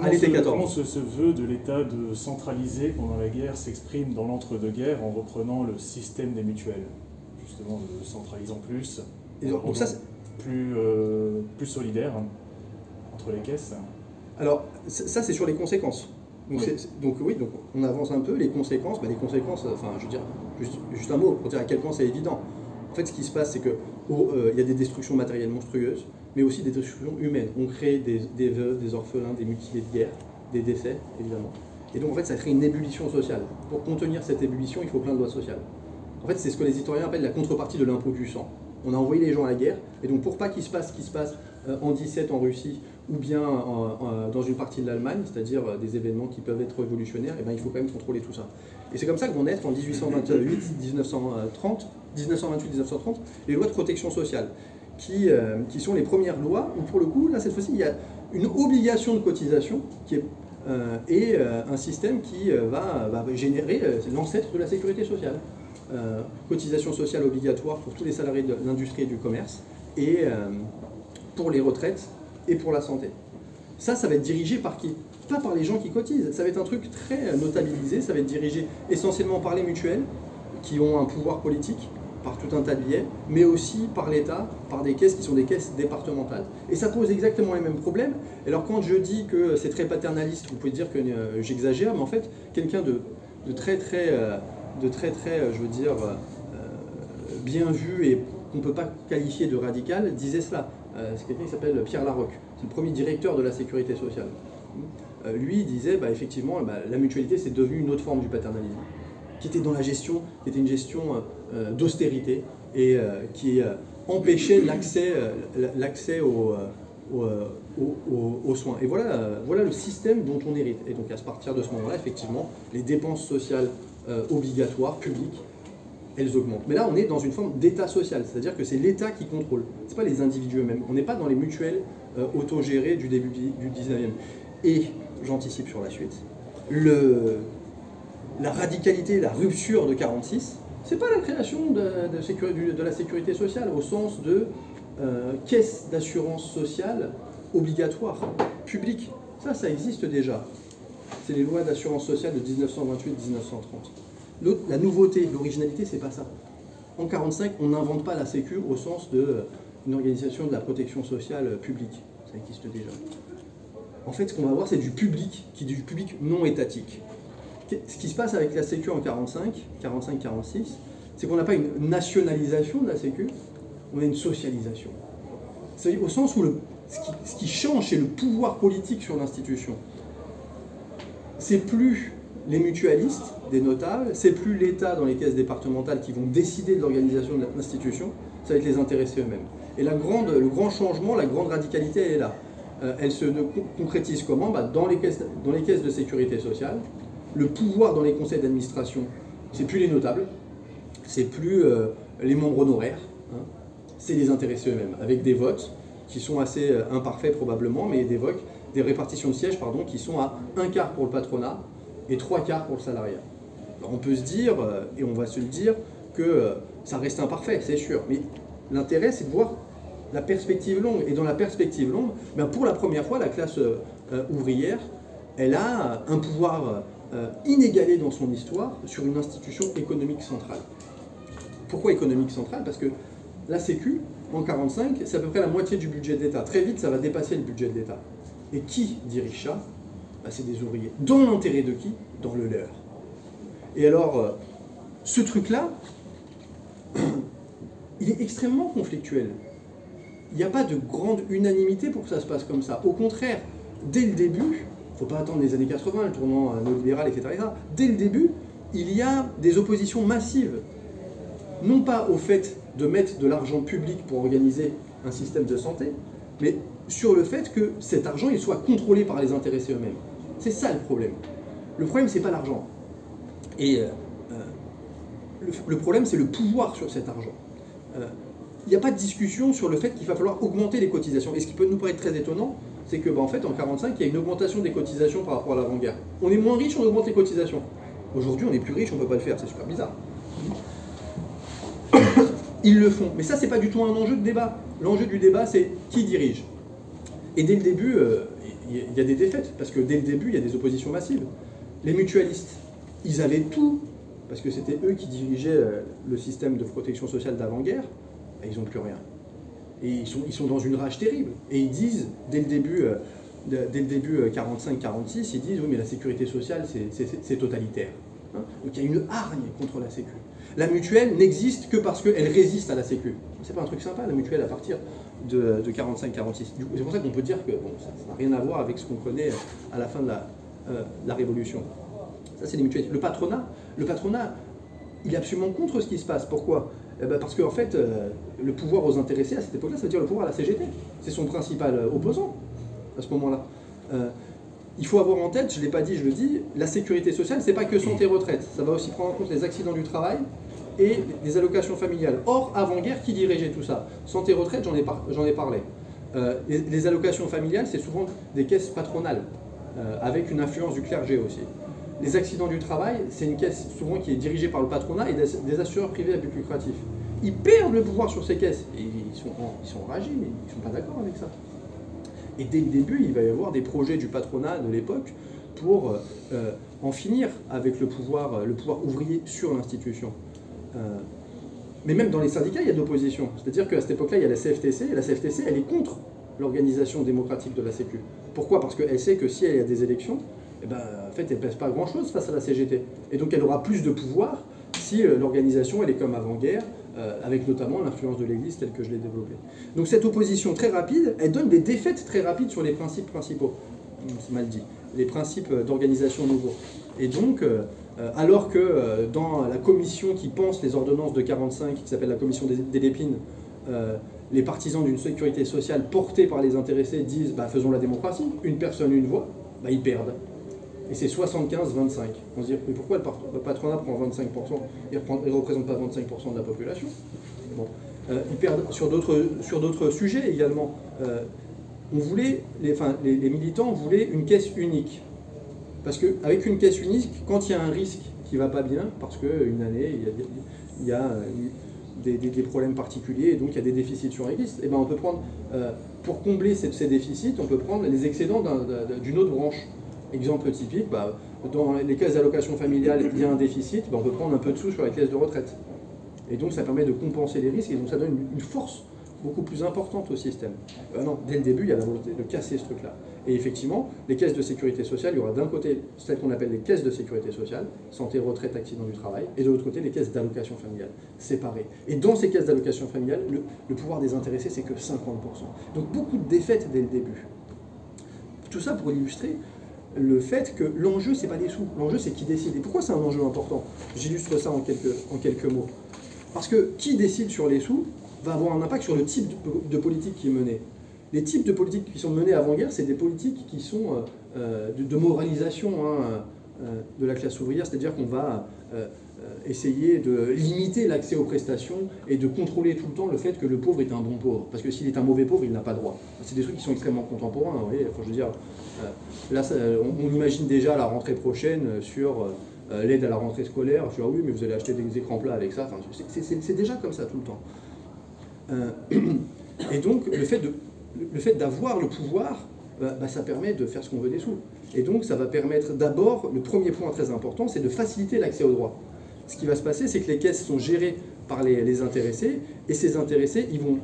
À l'été 14. Comment ce vœu de l'État de centraliser pendant la guerre s'exprime dans l'entre-deux-guerres en reprenant le système des mutuelles, justement, de centralisant plus, et donc ça, plus solidaire entre les caisses. Alors, ça c'est sur les conséquences. Donc oui, donc on avance un peu. Les conséquences, enfin je veux dire, juste un mot pour dire à quel point c'est évident. En fait, ce qui se passe, c'est que il y a des destructions matérielles monstrueuses, mais aussi des destructions humaines. On crée des veuves, des orphelins, des mutilés de guerre, des décès, évidemment. Et donc en fait, ça crée une ébullition sociale. Pour contenir cette ébullition, il faut plein de lois sociales. En fait, c'est ce que les historiens appellent la contrepartie de l'impôt du sang. On a envoyé les gens à la guerre, et donc pour pas qu'il se passe ce qui se passe en 17 en Russie, ou bien dans une partie de l'Allemagne, c'est-à-dire des événements qui peuvent être révolutionnaires, et ben, il faut quand même contrôler tout ça. Et c'est comme ça que vont naître en 1828-1930 les lois de protection sociale, qui sont les premières lois où, pour le coup, là, cette fois-ci, il y a une obligation de cotisation qui est, et un système qui va générer l'ancêtre de la sécurité sociale. Cotisation sociale obligatoire pour tous les salariés de l'industrie et du commerce, et pour les retraites et pour la santé. Ça va être dirigé par qui? Pas par les gens qui cotisent. Ça va être un truc très notabilisé, ça va être dirigé essentiellement par les mutuelles, qui ont un pouvoir politique, par tout un tas de biais, mais aussi par l'État, par des caisses qui sont des caisses départementales. Et ça pose exactement les mêmes problèmes. Alors quand je dis que c'est très paternaliste, vous pouvez dire que j'exagère, mais en fait, quelqu'un de très, je veux dire, bien vu et qu'on ne peut pas qualifier de radical, disait cela. C'est quelqu'un qui s'appelle Pierre Larocque. C'est le premier directeur de la sécurité sociale. Lui disait, effectivement, la mutualité, c'est devenu une autre forme du paternalisme, qui était dans la gestion, qui était une gestion d'austérité, et qui empêchait l'accès aux soins. Et voilà le système dont on hérite. Et donc à partir de ce moment-là, effectivement, les dépenses sociales obligatoires, publiques, elles augmentent. Mais là, on est dans une forme d'état social, c'est-à-dire que c'est l'État qui contrôle, ce n'est pas les individus eux-mêmes. On n'est pas dans les mutuelles autogérées du début du 19e. Et, j'anticipe sur la suite, la radicalité, la rupture de 46, c'est pas la création de la sécurité sociale au sens de caisse d'assurance sociale obligatoire, publique. Ça existe déjà. C'est les lois d'assurance sociale de 1928-1930. La nouveauté, l'originalité, c'est pas ça. En 1945, on n'invente pas la Sécu au sens d'une organisation de la protection sociale publique. Ça existe déjà. En fait, ce qu'on va voir, c'est du public non étatique. Ce qui se passe avec la Sécu en 45-46, c'est qu'on n'a pas une nationalisation de la Sécu, on a une socialisation. C'est au sens où ce qui change, c'est le pouvoir politique sur l'institution. C'est plus les mutualistes, des notables, c'est plus l'État dans les caisses départementales qui vont décider de l'organisation de l'institution, ça va être les intéressés eux-mêmes. Et le grand changement, la grande radicalité, elle est là. Elle se concrétise comment? Dans les caisses de sécurité sociale, le pouvoir dans les conseils d'administration, c'est plus les notables, c'est plus les membres honoraires, hein, c'est les intéressés eux-mêmes, avec des votes qui sont assez imparfaits probablement, mais des répartitions de sièges qui sont à 1/4 pour le patronat et 3/4 pour le salariat. Alors on peut se dire, et on va se le dire, que ça reste imparfait, c'est sûr, mais l'intérêt c'est de voir la perspective longue, et dans la perspective longue, pour la première fois, la classe ouvrière, elle a un pouvoir inégalé dans son histoire sur une institution économique centrale. Pourquoi économique centrale? Parce que la Sécu, en 1945, c'est à peu près la moitié du budget de l'État. Très vite, ça va dépasser le budget de l'État. Et qui dirige ça? C'est des ouvriers. Dans l'intérêt de qui? Dans le leur. Et alors, ce truc-là, il est extrêmement conflictuel. Il n'y a pas de grande unanimité pour que ça se passe comme ça. Au contraire, dès le début, il ne faut pas attendre les années 80, le tournant néolibéral, etc., dès le début, il y a des oppositions massives. Non pas au fait de mettre de l'argent public pour organiser un système de santé, mais sur le fait que cet argent il soit contrôlé par les intéressés eux-mêmes. C'est ça le problème. Le problème, c'est pas l'argent. Et le problème, c'est le pouvoir sur cet argent. il n'y a pas de discussion sur le fait qu'il va falloir augmenter les cotisations. Et ce qui peut nous paraître très étonnant, c'est que en fait, en 1945, il y a une augmentation des cotisations par rapport à l'avant-guerre. On est moins riche, on augmente les cotisations. Aujourd'hui, on est plus riche, on ne peut pas le faire, c'est super bizarre. Ils le font. Mais ça, c'est pas du tout un enjeu de débat. L'enjeu du débat, c'est qui dirige. Et dès le début, il y a des défaites, parce que dès le début, il y a des oppositions massives. Les mutualistes, ils avaient tout, parce que c'était eux qui dirigeaient le système de protection sociale d'avant-guerre, et ils n'ont plus rien. Et ils sont dans une rage terrible. Et ils disent, dès le début 45-46, ils disent, oui, mais la sécurité sociale, c'est totalitaire. Hein, donc il y a une hargne contre la sécu. La mutuelle n'existe que parce qu'elle résiste à la sécu. C'est pas un truc sympa, la mutuelle, à partir de 45-46. C'est pour ça qu'on peut dire que bon, ça n'a rien à voir avec ce qu'on connaît à la fin de la Révolution. Ça, c'est les mutuelles. Le patronat, il est absolument contre ce qui se passe. Pourquoi ? Parce qu'en fait, le pouvoir aux intéressés, à cette époque-là, ça veut dire le pouvoir à la CGT. C'est son principal opposant, à ce moment-là. Il faut avoir en tête, je ne l'ai pas dit, je le dis, la sécurité sociale, c'est pas que santé retraite. Ça va aussi prendre en compte les accidents du travail et les allocations familiales. Or, avant-guerre, qui dirigeait tout ça? Santé retraite, j'en ai parlé. Les allocations familiales, c'est souvent des caisses patronales, avec une influence du clergé aussi. Les accidents du travail, c'est une caisse souvent qui est dirigée par le patronat et des assureurs privés à but lucratif. Ils perdent le pouvoir sur ces caisses. Et ils sont enragés, mais ils ne sont pas d'accord avec ça. Et dès le début, il va y avoir des projets du patronat de l'époque pour en finir avec le pouvoir ouvrier sur l'institution. Mais même dans les syndicats, il y a de l'opposition. C'est-à-dire qu'à cette époque-là, il y a la CFTC, et la CFTC, elle est contre l'organisation démocratique de la Sécu. Pourquoi? Parce qu'elle sait que si elle y a des élections, eh ben, en fait, elle ne pèse pas grand-chose face à la CGT. Et donc, elle aura plus de pouvoir si l'organisation, elle est comme avant-guerre, avec notamment l'influence de l'Église telle que je l'ai développée. Donc cette opposition très rapide, elle donne des défaites très rapides sur les principes principaux. C'est mal dit. Les principes d'organisation nouveaux. Et donc, alors que dans la commission qui pense les ordonnances de 45, qui s'appelle la commission des Lépines, les partisans d'une sécurité sociale portée par les intéressés disent bah, faisons la démocratie, une personne, une voix, bah, ils perdent. Et c'est 75-25. On se dit, mais pourquoi le patronat prend 25%? Il ne représente pas 25% de la population. Bon. Ils perdent sur d'autres sujets également. Les militants voulaient une caisse unique. Parce qu'avec une caisse unique, quand il y a un risque qui ne va pas bien, parce qu'une année, il y a des problèmes particuliers, et donc il y a des déficits sur les listes, et ben on peut prendre, pour combler ces déficits, on peut prendre les excédents d'une autre branche. Exemple typique, bah, dans les caisses d'allocation familiale, il y a un déficit, bah, on peut prendre un peu de sous sur les caisses de retraite. Et donc ça permet de compenser les risques, et donc ça donne une force beaucoup plus importante au système. Non, dès le début, il y a la volonté de casser ce truc-là. Et effectivement, les caisses de sécurité sociale, il y aura d'un côté celles qu'on appelle les caisses de sécurité sociale, santé, retraite, accident du travail, et de l'autre côté les caisses d'allocation familiale, séparées. Et dans ces caisses d'allocation familiale, le pouvoir des intéressés, c'est que 50%. Donc beaucoup de défaites dès le début. Tout ça pour illustrer le fait que l'enjeu, c'est pas les sous, l'enjeu, c'est qui décide. Et pourquoi c'est un enjeu important? J'illustre ça en quelques mots. Parce que qui décide sur les sous va avoir un impact sur le type de politique qui est menée. Les types de politiques qui sont menées avant-guerre, c'est des politiques qui sont de moralisation de la classe ouvrière, c'est-à-dire qu'on va essayer de limiter l'accès aux prestations et de contrôler tout le temps le fait que le pauvre est un bon pauvre. Parce que s'il est un mauvais pauvre, il n'a pas droit. C'est des trucs qui sont extrêmement contemporains. Vous voyez, je veux dire, là, on imagine déjà la rentrée prochaine sur l'aide à la rentrée scolaire. Je dis, ah oui, mais vous allez acheter des écrans plats avec ça. Enfin, c'est déjà comme ça tout le temps. Et donc, le fait d'avoir le pouvoir, ça permet de faire ce qu'on veut des sous. Et donc, ça va permettre d'abord, le premier point très important, c'est de faciliter l'accès aux droits. Ce qui va se passer, c'est que les caisses sont gérées par les intéressés, et ces intéressés, ils vont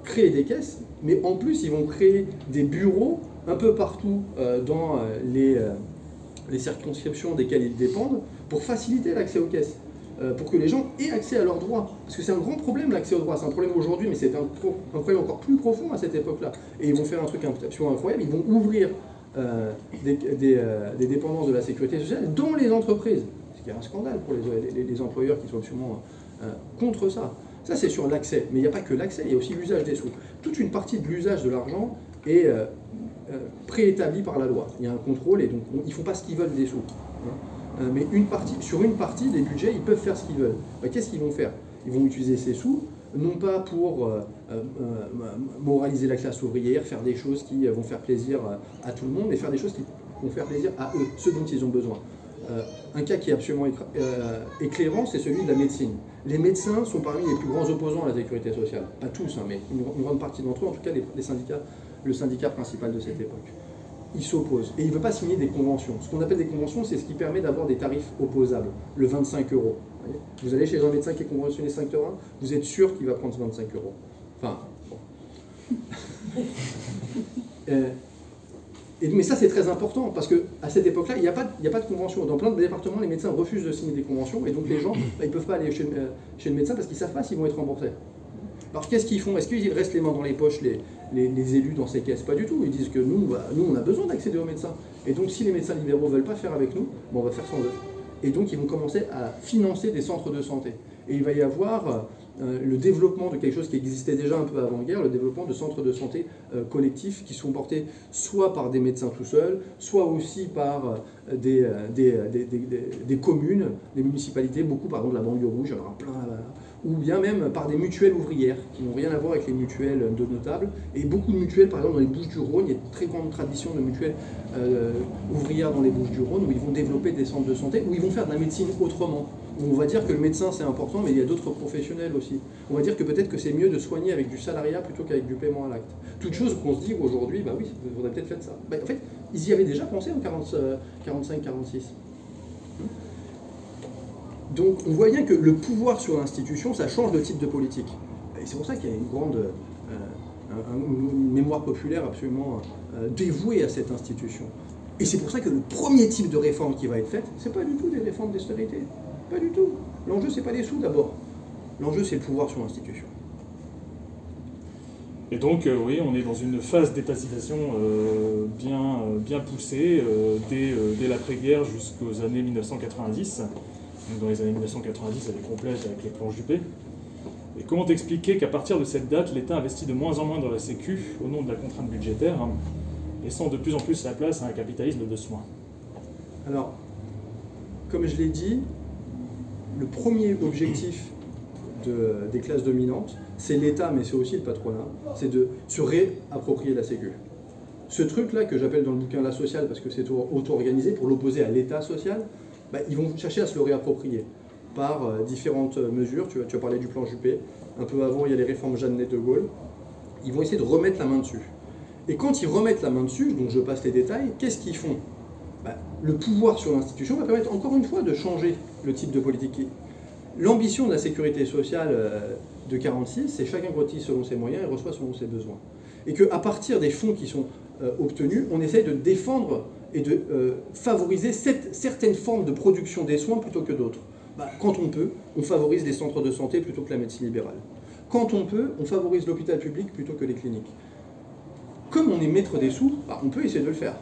créer des caisses, mais en plus, ils vont créer des bureaux un peu partout dans les circonscriptions desquelles ils dépendent, pour faciliter l'accès aux caisses. Pour que les gens aient accès à leurs droits. Parce que c'est un grand problème, l'accès aux droits. C'est un problème aujourd'hui, mais c'est un problème encore plus profond à cette époque-là. Et ils vont faire un truc absolument incroyable, ils vont ouvrir des dépendances de la sécurité sociale dans les entreprises. Ce qui est un scandale pour les employeurs qui sont absolument contre ça. Ça, c'est sur l'accès. Mais il n'y a pas que l'accès, il y a aussi l'usage des sous. Toute une partie de l'usage de l'argent est préétablie par la loi. Il y a un contrôle, et donc ils ne font pas ce qu'ils veulent des sous. Mais sur une partie des budgets, ils peuvent faire ce qu'ils veulent. Qu'est-ce qu'ils vont faire? Ils vont utiliser ces sous non pas pour moraliser la classe ouvrière, faire des choses qui vont faire plaisir à tout le monde, mais faire des choses qui vont faire plaisir à eux, ceux dont ils ont besoin. Un cas qui est absolument éclairant, c'est celui de la médecine. Les médecins sont parmi les plus grands opposants à la sécurité sociale. Pas tous, hein, mais une grande partie d'entre eux, en tout cas les syndicats, le syndicat principal de cette époque. Il s'oppose. Et il ne veut pas signer des conventions. Ce qu'on appelle des conventions, c'est ce qui permet d'avoir des tarifs opposables. Le 25 euros. Vous allez chez un médecin qui est conventionné 5 euros, vous êtes sûr qu'il va prendre 25 euros. Enfin, bon. Mais ça, c'est très important, parce qu'à cette époque-là, il n'y a pas de convention. Dans plein de départements, les médecins refusent de signer des conventions, et donc les gens, ils ne peuvent pas aller chez le médecin parce qu'ils ne savent pas s'ils vont être remboursés. Alors qu'est-ce qu'ils font? Est-ce qu'ils restent les mains dans les poches, les élus dans ces caisses? Pas du tout. Ils disent que nous, on a besoin d'accéder aux médecins. Et donc si les médecins libéraux ne veulent pas faire avec nous, on va faire sans eux. Et donc ils vont commencer à financer des centres de santé. Et il va y avoir le développement de quelque chose qui existait déjà un peu avant-guerre, le développement de centres de santé collectifs qui sont portés soit par des médecins tout seuls, soit aussi par des communes, des municipalités, beaucoup par exemple de la banlieue rouge, il y en aura plein là-bas, ou bien même par des mutuelles ouvrières qui n'ont rien à voir avec les mutuelles de notables. Et beaucoup de mutuelles, par exemple dans les Bouches-du-Rhône, il y a une très grande tradition de mutuelles ouvrières dans les Bouches-du-Rhône, où ils vont développer des centres de santé, où ils vont faire de la médecine autrement. On va dire que le médecin c'est important, mais il y a d'autres professionnels aussi. On va dire que peut-être que c'est mieux de soigner avec du salariat plutôt qu'avec du paiement à l'acte. Toute chose qu'on se dit aujourd'hui, bah oui, vous aurez peut-être fait ça. Bah, en fait, ils y avaient déjà pensé en 45-46. Donc on voit bien que le pouvoir sur l'institution, ça change de type de politique. Et c'est pour ça qu'il y a une mémoire populaire absolument dévouée à cette institution. Et c'est pour ça que le premier type de réforme qui va être faite, c'est pas du tout des réformes d'austérité. Pas du tout. L'enjeu, c'est pas les sous d'abord. L'enjeu, c'est le pouvoir sur l'institution. Et donc, oui, on est dans une phase d'étatisation bien poussée, dès l'après-guerre jusqu'aux années 1990. Donc, dans les années 1990, elle est complète avec les planches Juppé. Et comment expliquer qu'à partir de cette date, l'État investit de moins en moins dans la Sécu, au nom de la contrainte budgétaire, hein, laissant de plus en plus la place à un capitalisme de soins? Alors, comme je l'ai dit, le premier objectif des classes dominantes, c'est l'État, mais c'est aussi le patronat, c'est de se réapproprier la Sécu. Ce truc-là, que j'appelle dans le bouquin la sociale, parce que c'est auto-organisé, pour l'opposer à l'État social, bah, ils vont chercher à se le réapproprier par différentes mesures. Tu as parlé du plan Juppé. Un peu avant, il y a les réformes Jeannet de Gaulle. Ils vont essayer de remettre la main dessus. Et quand ils remettent la main dessus, donc je passe les détails, qu'est-ce qu'ils font? Bah, le pouvoir sur l'institution va permettre encore une fois de changer le type de politique. L'ambition de la sécurité sociale de 1946, c'est chacun cotise selon ses moyens et reçoit selon ses besoins. Et qu'à partir des fonds qui sont obtenus, on essaye de défendre et de favoriser certaines formes de production des soins plutôt que d'autres. Bah, quand on peut, on favorise les centres de santé plutôt que la médecine libérale. Quand on peut, on favorise l'hôpital public plutôt que les cliniques. Comme on est maître des sous, bah, on peut essayer de le faire.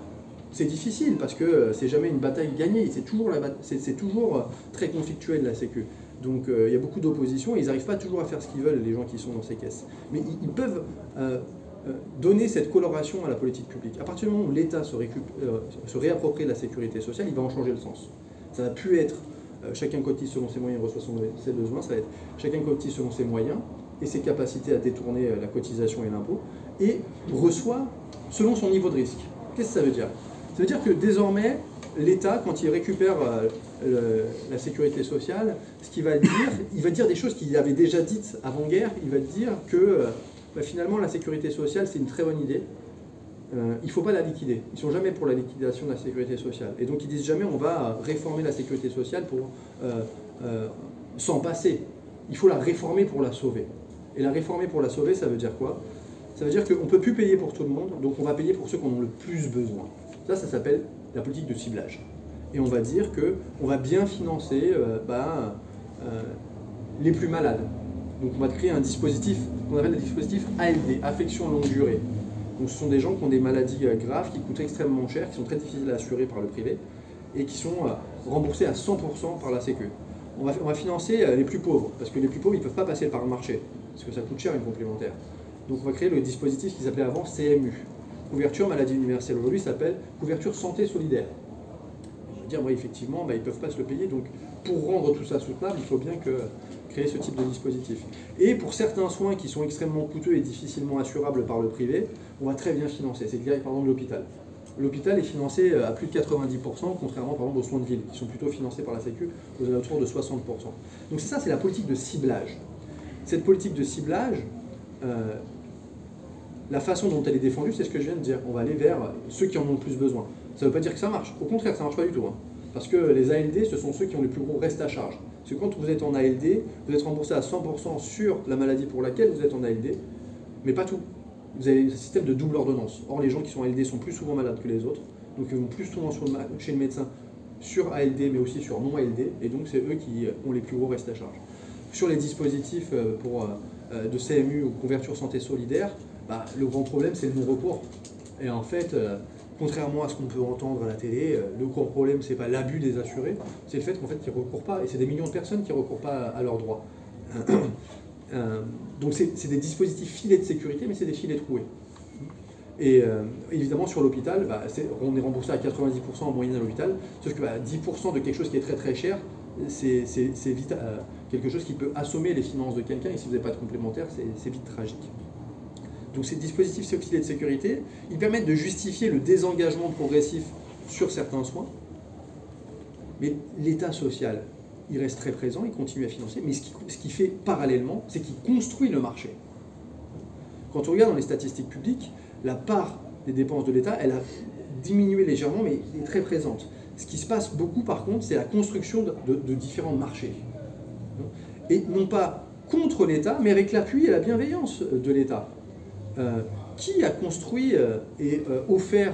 C'est difficile parce que c'est jamais une bataille gagnée, c'est toujours très conflictuel la Sécu. Donc il y a beaucoup d'opposition et ils n'arrivent pas toujours à faire ce qu'ils veulent, les gens qui sont dans ces caisses. Mais ils peuvent donner cette coloration à la politique publique. À partir du moment où l'État se réapproprie la sécurité sociale, il va en changer le sens. Ça va plus être chacun cotise selon ses moyens et reçoit ses besoins, ça va être chacun cotise selon ses moyens et ses capacités à détourner la cotisation et l'impôt, et reçoit selon son niveau de risque. Qu'est-ce que ça veut dire? Ça veut dire que désormais, l'État, quand il récupère la sécurité sociale, ce qu'il va dire, il va dire des choses qu'il avait déjà dites avant-guerre. Il va dire que finalement la sécurité sociale c'est une très bonne idée, il ne faut pas la liquider. Ils ne sont jamais pour la liquidation de la sécurité sociale. Et donc ils disent jamais on va réformer la sécurité sociale pour s'en passer. Il faut la réformer pour la sauver. Et la réformer pour la sauver, ça veut dire quoi? Ça veut dire qu'on ne peut plus payer pour tout le monde, donc on va payer pour ceux qui en ont le plus besoin. Ça s'appelle la politique de ciblage. Et on va dire qu'on va bien financer les plus malades. Donc on va créer un dispositif qu'on appelle le dispositif ALD, affection longue durée. Donc ce sont des gens qui ont des maladies graves, qui coûtent extrêmement cher, qui sont très difficiles à assurer par le privé, et qui sont remboursés à 100% par la Sécu. On va financer les plus pauvres, parce que les plus pauvres, ils ne peuvent pas passer par le marché, parce que ça coûte cher une complémentaire. Donc on va créer le dispositif qui s'appelait avant CMU. Couverture maladie universelle. Aujourd'hui, ça s'appelle couverture santé solidaire. On va dire, effectivement, ils ne peuvent pas se le payer, donc pour rendre tout ça soutenable, il faut bien créer ce type de dispositif. Et pour certains soins qui sont extrêmement coûteux et difficilement assurables par le privé, on va très bien financer. C'est le cas par exemple de l'hôpital. L'hôpital est financé à plus de 90%, contrairement par exemple aux soins de ville, qui sont plutôt financés par la Sécu aux alentours de 60%. Donc c'est ça, c'est la politique de ciblage. Cette politique de ciblage, la façon dont elle est défendue, c'est ce que je viens de dire. On va aller vers ceux qui en ont le plus besoin. Ça ne veut pas dire que ça marche. Au contraire, ça ne marche pas du tout. Parce que les ALD, ce sont ceux qui ont le plus gros reste à charge. Parce que quand vous êtes en ALD, vous êtes remboursé à 100% sur la maladie pour laquelle vous êtes en ALD, mais pas tout. Vous avez un système de double ordonnance. Or, les gens qui sont ALD sont plus souvent malades que les autres, donc ils vont plus souvent chez le médecin sur ALD, mais aussi sur non-ALD, et donc c'est eux qui ont les plus gros restes à charge. Sur les dispositifs de CMU ou couverture santé solidaire, le grand problème, c'est le non-recours. Et en fait, contrairement à ce qu'on peut entendre à la télé, le grand problème, c'est pas l'abus des assurés, c'est le fait qu'en fait, ils ne recourent pas, et c'est des millions de personnes qui ne recourent pas à leurs droits. Donc c'est des dispositifs filets de sécurité, mais c'est des filets troués. Et évidemment, sur l'hôpital, on est remboursé à 90% en moyenne à l'hôpital, sauf que 10% de quelque chose qui est très très cher, c'est vite quelque chose qui peut assommer les finances de quelqu'un, et si vous n'avez pas de complémentaire, c'est vite tragique. Donc ces dispositifs filets de sécurité, ils permettent de justifier le désengagement progressif sur certains soins, mais l'État social, il reste très présent, il continue à financer, mais ce qu'il fait parallèlement, c'est qu'il construit le marché. Quand on regarde dans les statistiques publiques, la part des dépenses de l'État, elle a diminué légèrement, mais elle est très présente. Ce qui se passe beaucoup, par contre, c'est la construction de différents marchés. Et non pas contre l'État, mais avec l'appui et la bienveillance de l'État. Qui a construit et offert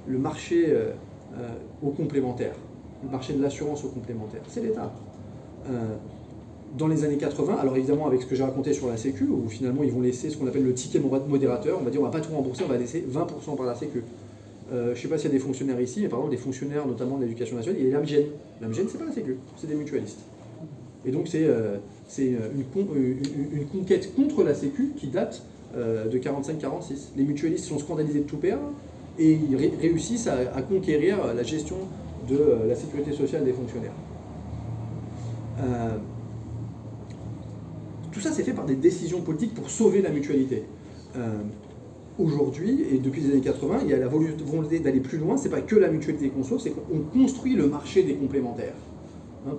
le marché aux complémentaires, le marché de l'assurance aux complémentaires? C'est l'État. Dans les années 80, alors évidemment avec ce que j'ai raconté sur la Sécu, où finalement ils vont laisser ce qu'on appelle le ticket modérateur, on va dire on ne va pas tout rembourser, on va laisser 20% par la Sécu. Je ne sais pas s'il y a des fonctionnaires ici, mais par exemple des fonctionnaires notamment de l'éducation nationale, il y a l'AMGN. L'AMGN, c'est pas la Sécu, c'est des mutualistes. Et donc c'est une conquête contre la Sécu qui date de 45-46. Les mutualistes sont scandalisés de tout perdre et ils réussissent à conquérir la gestion de la sécurité sociale des fonctionnaires. Tout ça, c'est fait par des décisions politiques pour sauver la mutualité. Aujourd'hui, et depuis les années 80, il y a la volonté d'aller plus loin. C'est pas que la mutualité qu'on sauve, c'est qu'on construit le marché des complémentaires.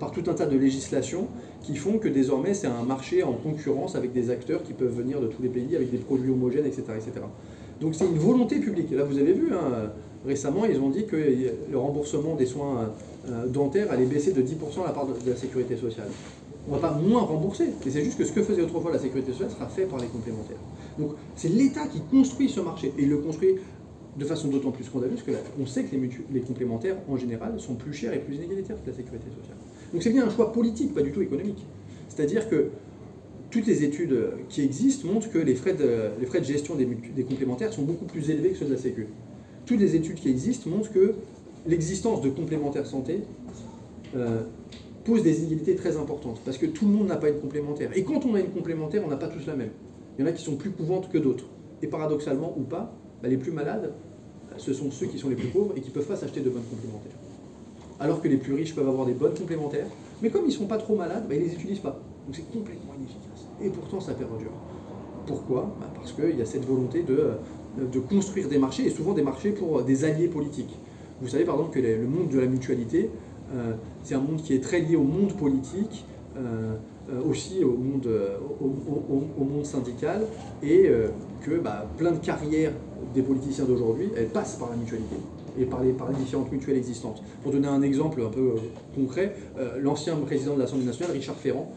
Par tout un tas de législations qui font que désormais c'est un marché en concurrence avec des acteurs qui peuvent venir de tous les pays, avec des produits homogènes, etc. etc. Donc c'est une volonté publique. Et là vous avez vu, récemment ils ont dit que le remboursement des soins dentaires allait baisser de 10% la part de la sécurité sociale. On ne va pas moins rembourser, mais c'est juste que ce que faisait autrefois la sécurité sociale sera fait par les complémentaires. Donc c'est l'État qui construit ce marché, et il le construit de façon d'autant plus scandaleuse que on sait que les complémentaires, en général, sont plus chers et plus inégalitaires que la sécurité sociale. Donc c'est bien un choix politique, pas du tout économique. C'est-à-dire que toutes les études qui existent montrent que les frais de gestion des complémentaires sont beaucoup plus élevés que ceux de la Sécu. Toutes les études qui existent montrent que l'existence de complémentaires santé pose des inégalités très importantes, parce que tout le monde n'a pas une complémentaire. Et quand on a une complémentaire, on n'a pas tous la même. Il y en a qui sont plus couvantes que d'autres. Et paradoxalement ou pas, les plus malades, ce sont ceux qui sont les plus pauvres et qui ne peuvent pas s'acheter de bonnes complémentaires. Alors que les plus riches peuvent avoir des bonnes complémentaires, mais comme ils ne sont pas trop malades, ils ne les utilisent pas. Donc c'est complètement inefficace. Et pourtant ça perdure. Pourquoi? Parce qu'il y a cette volonté de construire des marchés, et souvent des marchés pour des alliés politiques. Vous savez par exemple que le monde de la mutualité, c'est un monde qui est très lié au monde politique, aussi au monde syndical, et que plein de carrières des politiciens d'aujourd'hui, elles passent par la mutualité et par les différentes mutuelles existantes. Pour donner un exemple un peu concret, l'ancien président de l'Assemblée nationale, Richard Ferrand,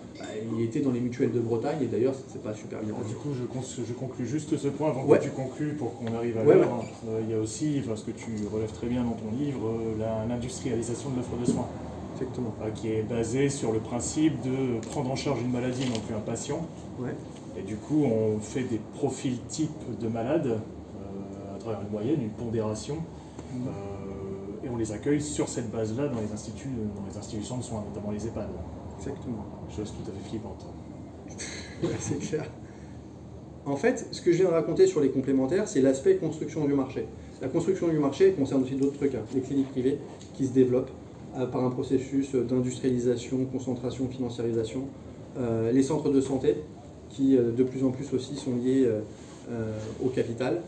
il était dans les mutuelles de Bretagne, et d'ailleurs c'est pas super bien. Du coup, je conclus juste ce point avant que tu conclues pour qu'on arrive à l'heure. Il y a aussi, ce que tu relèves très bien dans ton livre, l'industrialisation de l'offre de soins. Exactement. Qui est basée sur le principe de prendre en charge une maladie, non plus un patient. Ouais. Et du coup, on fait des profils types de malades à travers une moyenne, une pondération, et on les accueille sur cette base-là dans les institutions de soins, notamment les EHPAD. Exactement. Chose tout à fait flippante. C'est clair. En fait, ce que je viens de raconter sur les complémentaires, c'est l'aspect construction du marché. La construction du marché concerne aussi d'autres trucs, les cliniques privées qui se développent par un processus d'industrialisation, concentration, financiarisation, les centres de santé, qui de plus en plus aussi sont liés au capital,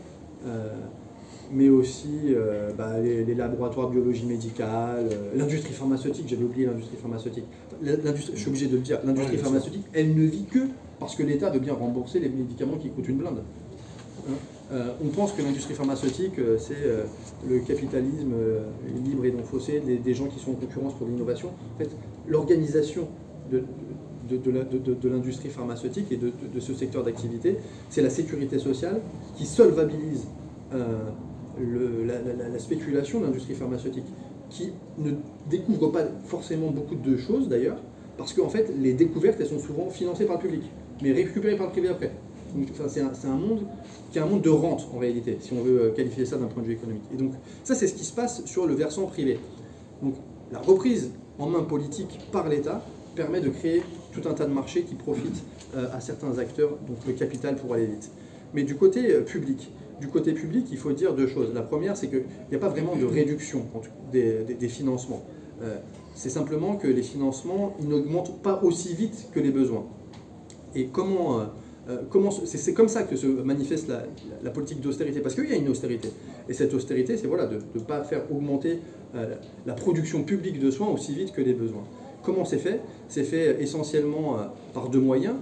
mais aussi les laboratoires de biologie médicale, l'industrie pharmaceutique, j'avais oublié l'industrie pharmaceutique. Je suis obligé de le dire, l'industrie pharmaceutique, elle ne vit que parce que l'État veut bien rembourser les médicaments qui coûtent une blinde. On pense que l'industrie pharmaceutique, c'est le capitalisme libre et non faussé, des gens qui sont en concurrence pour l'innovation. En fait, l'organisation de l'industrie pharmaceutique et de ce secteur d'activité, c'est la sécurité sociale qui solvabilise la spéculation de l'industrie pharmaceutique, qui ne découvre pas forcément beaucoup de choses d'ailleurs, parce qu'en fait, les découvertes, elles sont souvent financées par le public, mais récupérées par le privé après. Donc, c'est un monde qui est un monde de rente en réalité, si on veut qualifier ça d'un point de vue économique. Et donc ça, c'est ce qui se passe sur le versant privé. Donc la reprise en main politique par l'État permet de créer tout un tas de marchés qui profitent à certains acteurs, donc le capital pour aller vite. Mais du côté public, il faut dire deux choses. La première, c'est qu'il n'y a pas vraiment de réduction des financements. C'est simplement que les financements n'augmentent pas aussi vite que les besoins. Et c'est comme ça que se manifeste la politique d'austérité, parce qu'il y a une austérité. Et cette austérité, c'est voilà, de ne pas faire augmenter la production publique de soins aussi vite que les besoins. Comment c'est fait? C'est fait essentiellement par deux moyens.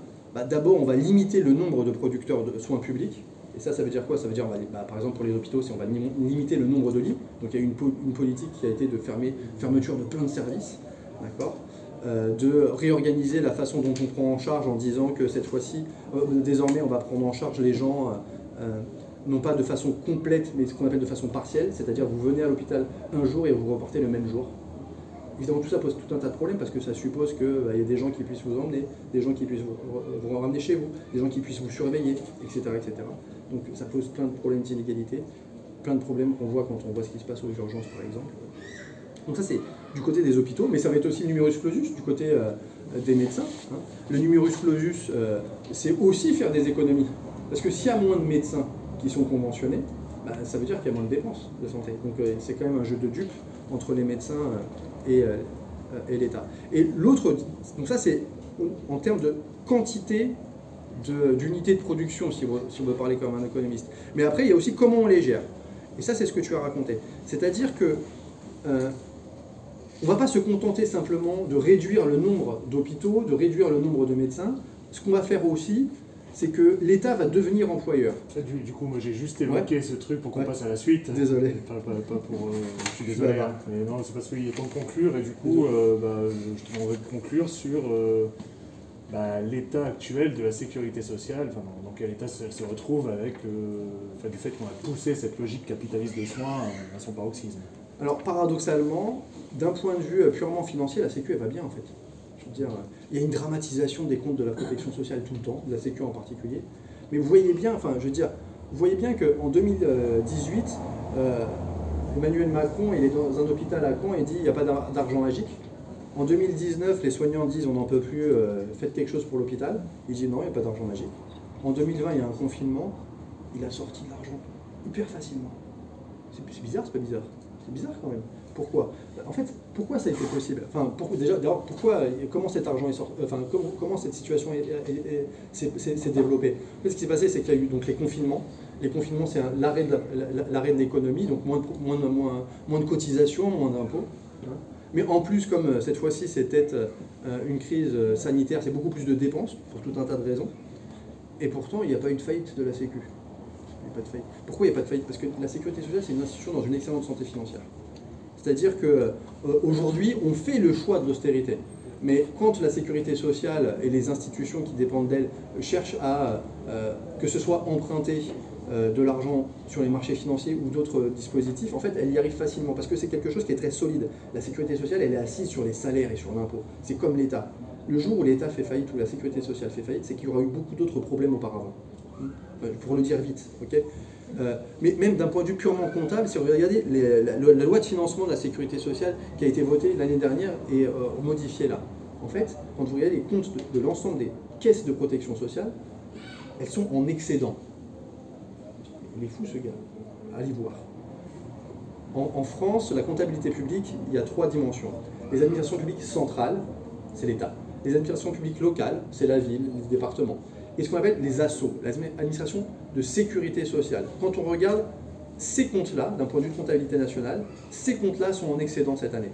D'abord, on va limiter le nombre de producteurs de soins publics. Et ça veut dire quoi? Ça veut dire, par exemple, pour les hôpitaux, si on va limiter le nombre de lits. Donc il y a une politique qui a été de fermeture de plein de services. D'accord, de réorganiser la façon dont on prend en charge en disant que cette fois-ci, désormais, on va prendre en charge les gens, non pas de façon complète, mais ce qu'on appelle de façon partielle, c'est-à-dire vous venez à l'hôpital un jour et vous repartez le même jour. Évidemment, tout ça pose tout un tas de problèmes parce que ça suppose qu'il y ait des gens qui puissent vous emmener, des gens qui puissent vous ramener chez vous, des gens qui puissent vous surveiller, etc., etc. Donc ça pose plein de problèmes d'inégalité, plein de problèmes qu'on voit quand on voit ce qui se passe aux urgences, par exemple. Donc ça, c'est du côté des hôpitaux, mais ça va être aussi le numerus clausus du côté des médecins. Le numerus clausus, c'est aussi faire des économies. Parce que s'il y a moins de médecins qui sont conventionnés, ça veut dire qu'il y a moins de dépenses de santé. Donc c'est quand même un jeu de dupes entre les médecins et l'État. Et l'autre, donc ça c'est en termes de quantité d'unités de production, si on veut parler comme un économiste. Mais après, il y a aussi comment on les gère. Et ça, c'est ce que tu as raconté. C'est-à-dire que on ne va pas se contenter simplement de réduire le nombre d'hôpitaux, de réduire le nombre de médecins. Ce qu'on va faire aussi, c'est que l'État va devenir employeur. Du coup, moi j'ai juste évoqué ce truc pour qu'on passe à la suite. Désolé. Pas pour, je suis désolé. Hein. Mais non, c'est parce qu'il est temps de conclure et du coup, je te demanderai de conclure sur l'état actuel de la sécurité sociale, dans quel état se retrouve avec du fait qu'on a poussé cette logique capitaliste de soins à son paroxysme. Alors paradoxalement, d'un point de vue purement financier, la Sécu elle va bien en fait. Je veux dire, il y a une dramatisation des comptes de la protection sociale tout le temps, de la Sécu en particulier. Mais vous voyez bien, vous voyez bien qu'en 2018, Emmanuel Macron il est dans un hôpital à Caen et dit il n'y a pas d'argent magique. En 2019, les soignants disent on n'en peut plus, faites quelque chose pour l'hôpital. Il dit non, il n'y a pas d'argent magique. En 2020, il y a un confinement, il a sorti de l'argent hyper facilement. C'est bizarre, c'est pas bizarre? C'est bizarre quand même. Pourquoi? En fait, pourquoi ça a été possible? Enfin, comment cet argent est sorti? Enfin, comment cette situation s'est développée? En fait, ce qui s'est passé, c'est qu'il y a eu donc les confinements. Les confinements, c'est l'arrêt de l'économie, donc moins de cotisations, moins d'impôts. Mais en plus, comme cette fois-ci c'était une crise sanitaire, c'est beaucoup plus de dépenses pour tout un tas de raisons. Et pourtant, il n'y a pas eu de faillite de la Sécu. Il n'y a pas de faillite. Pourquoi il n'y a pas de faillite? Parce que la sécurité sociale, c'est une institution dans une excellente santé financière. C'est-à-dire qu'aujourd'hui, on fait le choix de l'austérité. Mais quand la sécurité sociale et les institutions qui dépendent d'elle cherchent à que ce soit emprunté de l'argent sur les marchés financiers ou d'autres dispositifs, en fait, elle y arrive facilement parce que c'est quelque chose qui est très solide. La sécurité sociale, elle est assise sur les salaires et sur l'impôt. C'est comme l'État. Le jour où l'État fait faillite ou la sécurité sociale fait faillite, c'est qu'il y aura eu beaucoup d'autres problèmes auparavant. Pour le dire vite, ok. Mais même d'un point de vue purement comptable, si vous regardez la loi de financement de la sécurité sociale qui a été votée l'année dernière et modifiée là, en fait, quand vous regardez les comptes de l'ensemble des caisses de protection sociale, elles sont en excédent. Il est fou ce gars, allez voir. En France, la comptabilité publique, il y a trois dimensions. Les administrations publiques centrales, c'est l'État. les administrations publiques locales, c'est la ville, le département, et ce qu'on appelle les ASSO, l'administration de sécurité sociale. Quand on regarde ces comptes-là, d'un point de vue de comptabilité nationale, ces comptes-là sont en excédent cette année.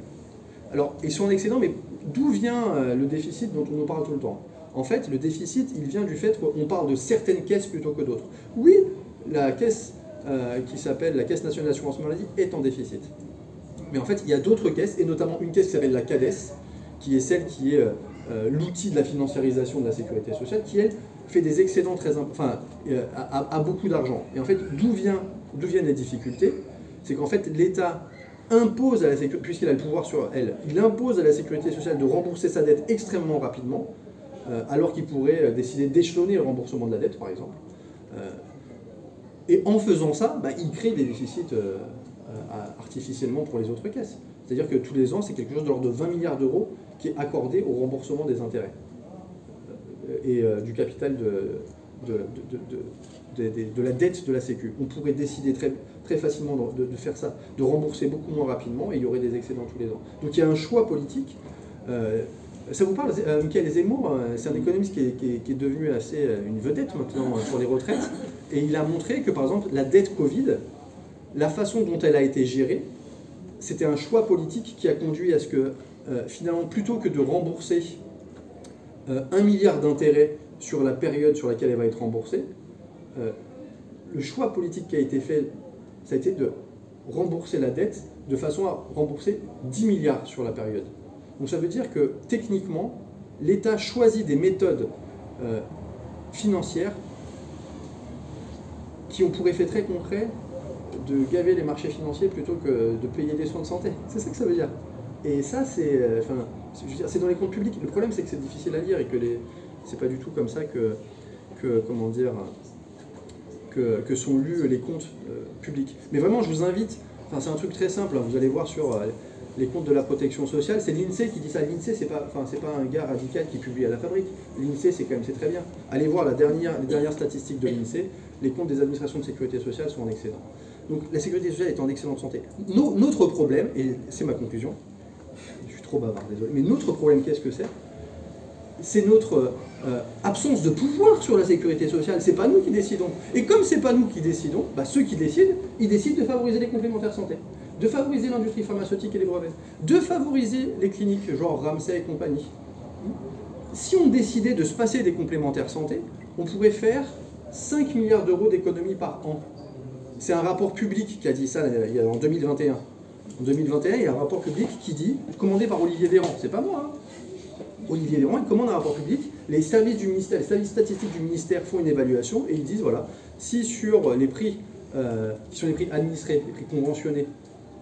Alors, ils sont en excédent, mais d'où vient le déficit dont on nous parle tout le temps? En fait, le déficit, il vient du fait qu'on parle de certaines caisses plutôt que d'autres. Oui, la caisse qui s'appelle la Caisse nationale d'assurance maladie est en déficit. Mais en fait, il y a d'autres caisses, et notamment une caisse qui s'appelle la CADES, qui est celle qui est l'outil de la financiarisation de la sécurité sociale, qui, elle, fait des excédents très importants, a beaucoup d'argent. Et en fait, d'où viennent les difficultés? C'est qu'en fait, l'État impose à la sécurité, puisqu'il a le pouvoir sur elle, il impose à la sécurité sociale de rembourser sa dette extrêmement rapidement, alors qu'il pourrait décider d'échelonner le remboursement de la dette, par exemple. Et en faisant ça, il crée des déficits artificiellement pour les autres caisses. C'est-à-dire que tous les ans, c'est quelque chose de l'ordre de 20 milliards d'euros qui est accordé au remboursement des intérêts et du capital de la dette de la Sécu. On pourrait décider très facilement de faire ça, de rembourser beaucoup moins rapidement, et il y aurait des excédents tous les ans. Donc il y a un choix politique. Ça vous parle, Michael Zemmour, c'est un économiste qui est devenu une vedette maintenant sur les retraites, et il a montré que, par exemple, la dette Covid, la façon dont elle a été gérée, c'était un choix politique qui a conduit à ce que, finalement, plutôt que de rembourser 1 milliard d'intérêts sur la période sur laquelle elle va être remboursée, le choix politique qui a été fait, ça a été de rembourser la dette de façon à rembourser 10 milliards sur la période. Donc ça veut dire que, techniquement, l'État choisit des méthodes financières qui ont pour effet très concret de gaver les marchés financiers plutôt que de payer des soins de santé. C'est ça que ça veut dire. Et ça, c'est dans les comptes publics. Le problème, c'est que c'est difficile à lire et que c'est pas du tout comme ça comment dire, que sont lus les comptes publics. Mais vraiment, je vous invite, c'est un truc très simple, vous allez voir sur les comptes de la protection sociale, c'est l'INSEE qui dit ça. L'INSEE, c'est pas un gars radical qui publie à la fabrique. L'INSEE, c'est très bien. Allez voir les dernières statistiques de l'INSEE, les comptes des administrations de sécurité sociale sont en excédent. Donc la sécurité sociale est en excellente santé. Notre problème, et c'est ma conclusion, je suis trop bavard, désolé, mais notre problème, qu'est-ce que c'est? C'est notre absence de pouvoir sur la sécurité sociale. C'est pas nous qui décidons. Et comme c'est pas nous qui décidons, ceux qui décident, ils décident de favoriser les complémentaires santé, de favoriser l'industrie pharmaceutique et les brevets, de favoriser les cliniques genre Ramsay et compagnie. Si on décidait de se passer des complémentaires santé, on pourrait faire 5 milliards d'euros d'économies par an. C'est un rapport public qui a dit ça en 2021. En 2021, il y a un rapport public qui dit, commandé par Olivier Véran, c'est pas moi, hein. Olivier Véran, il commande un rapport public, les services du ministère, les services statistiques du ministère font une évaluation et ils disent, voilà, si sur les prix, qui sont les prix administrés, les prix conventionnés,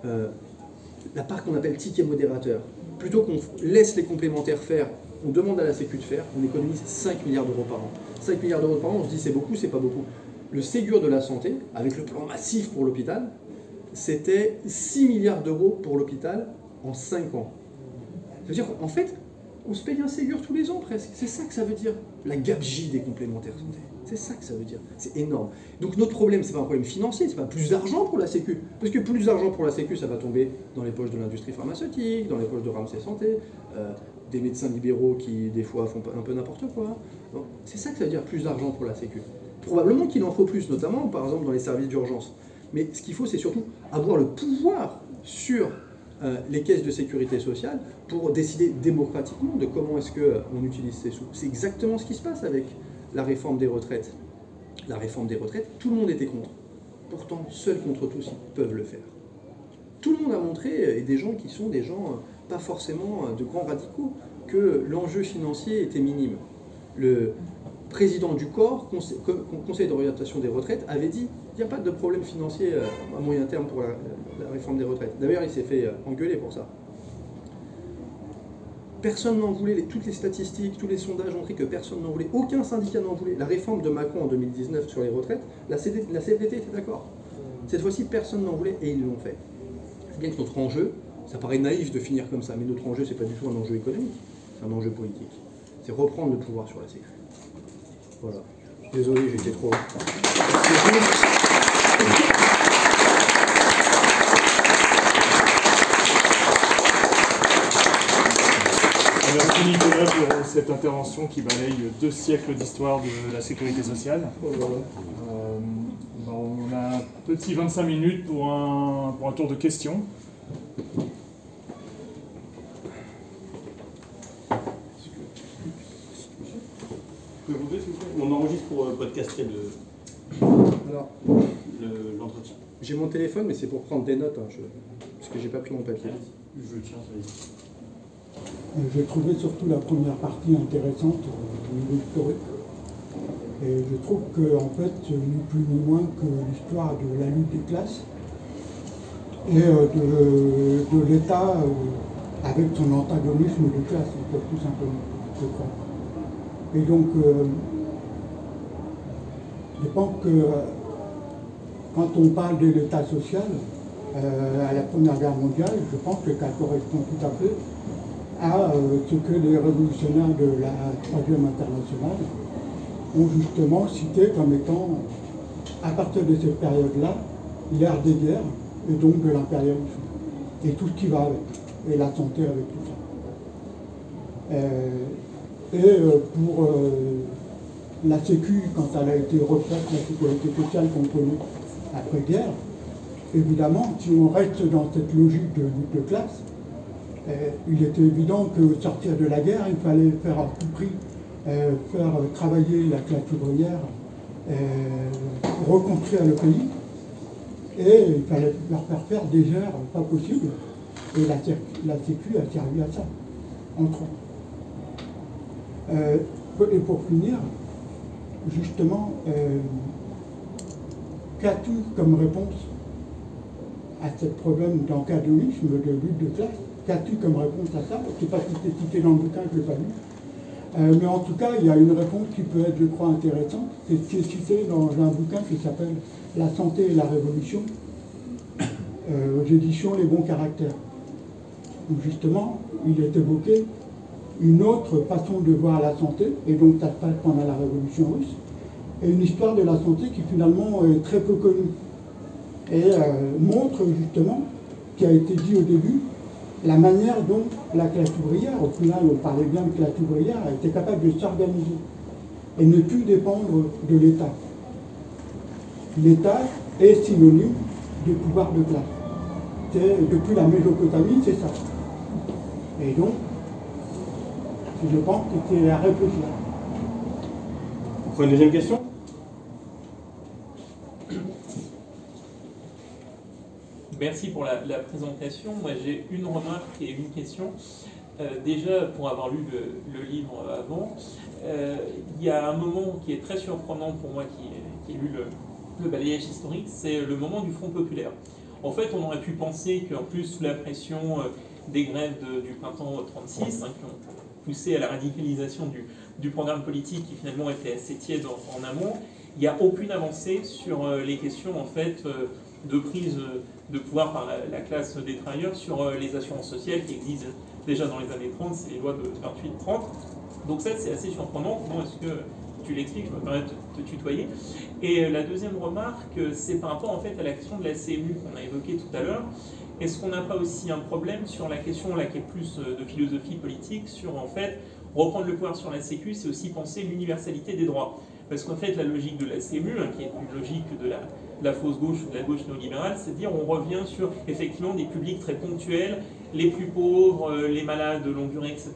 la part qu'on appelle ticket modérateur, plutôt qu'on laisse les complémentaires faire, on demande à la Sécu de faire, on économise 5 milliards d'euros par an. 5 milliards d'euros par an, on se dit c'est beaucoup, c'est pas beaucoup. Le Ségur de la santé, avec le plan massif pour l'hôpital, c'était 6 milliards d'euros pour l'hôpital en 5 ans. Ça veut dire qu'en fait, on se paye un Ségur tous les ans presque. C'est ça que ça veut dire, la gabegie des complémentaires santé. C'est ça que ça veut dire. C'est énorme. Donc notre problème, c'est pas un problème financier, c'est pas plus d'argent pour la Sécu. Parce que plus d'argent pour la Sécu, ça va tomber dans les poches de l'industrie pharmaceutique, dans les poches de Ramsay Santé, des médecins libéraux qui, des fois, font un peu n'importe quoi. C'est ça que ça veut dire, plus d'argent pour la Sécu. Probablement qu'il en faut plus, notamment, par exemple, dans les services d'urgence. Mais ce qu'il faut, c'est surtout avoir le pouvoir sur les caisses de sécurité sociale pour décider démocratiquement de comment est-ce qu'on utilise ces sous. C'est exactement ce qui se passe avec la réforme des retraites. La réforme des retraites, tout le monde était contre. Pourtant, seuls contre tous, ils peuvent le faire. Tout le monde a montré, et des gens qui sont des gens pas forcément de grands radicaux, que l'enjeu financier était minime. Le président du corps, conseil d'orientation des retraites, avait dit il n'y a pas de problème financier à moyen terme pour la réforme des retraites. D'ailleurs, il s'est fait engueuler pour ça. Personne n'en voulait, toutes les statistiques, tous les sondages ont montré que personne n'en voulait, aucun syndicat n'en voulait. La réforme de Macron en 2019 sur les retraites, la CFDT était d'accord. Cette fois-ci, personne n'en voulait et ils l'ont fait. Bien que notre enjeu, ça paraît naïf de finir comme ça, mais notre enjeu, c'est pas du tout un enjeu économique, c'est un enjeu politique. C'est reprendre le pouvoir sur la Sécu. Voilà. Désolé, j'étais trop... Merci Nicolas pour cette intervention qui balaye 2 siècles d'histoire de la sécurité sociale. On a un petit 25 minutes pour un tour de questions. On enregistre pour podcaster l'entretien. J'ai mon téléphone, mais c'est pour prendre des notes, parce que j'ai pas pris mon papier. Je tiens, J'ai trouvé surtout la première partie intéressante au niveau historique. Et je trouve que, en fait, ni plus ni moins que l'histoire de la lutte des classes et de l'État avec son antagonisme de classe, en fait, tout simplement, je crois. Et donc, je pense que quand on parle de l'État social, à la Première Guerre mondiale, je pense que ça correspond tout à fait à ce que les révolutionnaires de la Troisième Internationale ont justement cité comme étant, à partir de cette période-là, l'ère des guerres et donc de l'impérialisme et tout ce qui va avec, et la santé avec tout ça. Pour la Sécu, quand elle a été refaite, la sécurité sociale qu'on connaît après-guerre, évidemment, si on reste dans cette logique de lutte de classe, il était évident que sortir de la guerre, il fallait faire à tout prix, faire travailler la classe ouvrière, reconstruire le pays, et il fallait leur faire faire des heures pas possibles. Et la Sécu a servi à ça, entre autres. Et pour finir, justement, qu'as-tu comme réponse à ce problème d'antagonisme, de lutte de classe? Qu'as-tu comme réponse à ça? Je ne sais pas si c'est cité dans le bouquin, je ne l'ai pas lu. Mais en tout cas, il y a une réponse qui peut être, je crois, intéressante. C'est ce qui est cité dans un bouquin qui s'appelle « La santé et la révolution », aux éditions Les Bons Caractères. Où justement, il est évoqué une autre façon de voir la santé, et donc ça se passe pendant la Révolution russe, et une histoire de la santé qui finalement est très peu connue, et montre justement, qui a été dit au début, la manière dont la classe ouvrière, au final on parlait bien de classe ouvrière, a été capable de s'organiser, et ne plus dépendre de l'État. L'État est synonyme de pouvoir de classe. Depuis la Mésopotamie, c'est ça. Et donc, je pense que c'est à réfléchir. On prend une deuxième question? Merci pour la présentation. Moi, j'ai une remarque et une question. Déjà, pour avoir lu le livre avant, il y a un moment qui est très surprenant pour moi qui ai lu le balayage historique, c'est le moment du Front populaire. En fait, on aurait pu penser qu'en plus, sous la pression des grèves du printemps 36, qui ont poussé à la radicalisation du programme politique qui finalement était assez tiède en amont, il n'y a aucune avancée sur les questions en fait de prise de pouvoir par la classe des travailleurs sur les assurances sociales qui existent déjà dans les années 30, c'est les lois de 28-30. Donc ça, c'est assez surprenant. Comment est-ce que tu l'expliques? Je me permets de te tutoyer. Et la deuxième remarque, c'est par rapport en fait à la question de la CMU qu'on a évoquée tout à l'heure. Est-ce qu'on n'a pas aussi un problème sur la question là qui est plus de philosophie politique, sur en fait reprendre le pouvoir sur la Sécu, c'est aussi penser l'universalité des droits. Parce qu'en fait, la logique de la CMU, qui est une logique de la fausse gauche ou de la gauche néolibérale, c'est de dire on revient sur effectivement des publics très ponctuels, les plus pauvres, les malades de longue durée, etc.,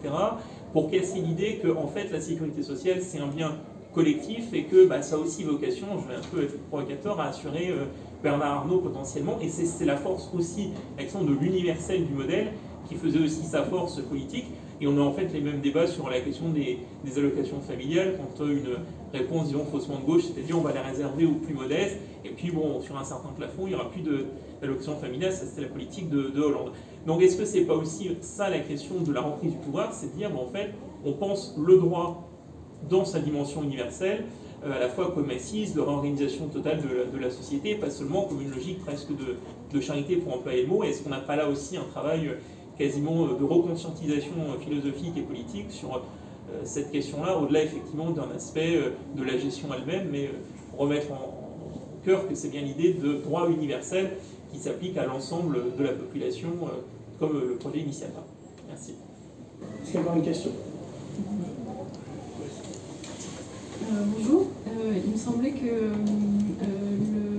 pour casser l'idée que en fait, la sécurité sociale, c'est un bien collectif et que ça a aussi vocation, je vais un peu être provocateur, à assurer Bernard Arnault potentiellement. Et c'est la force aussi, l'action de l'universel du modèle, qui faisait aussi sa force politique. Et on a en fait les mêmes débats sur la question des allocations familiales, quand une réponse, disons, faussement de gauche, c'est-à-dire on va les réserver aux plus modestes, et puis bon, sur un certain plafond, il n'y aura plus d'allocations familiales, ça c'était la politique de Hollande. Donc est-ce que c'est pas aussi ça la question de la reprise du pouvoir, c'est de dire, en fait, on pense le droit dans sa dimension universelle, à la fois comme assise de réorganisation totale de la société, pas seulement comme une logique presque de charité pour employer le mot. Est-ce qu'on n'a pas là aussi un travail quasiment de reconscientisation philosophique et politique sur cette question-là, au-delà effectivement d'un aspect de la gestion elle-même, mais remettre en cœur que c'est bien l'idée de droit universel qui s'applique à l'ensemble de la population, comme le projet initial. Merci. Est-ce qu'il y a encore une question? Bonjour, il me semblait que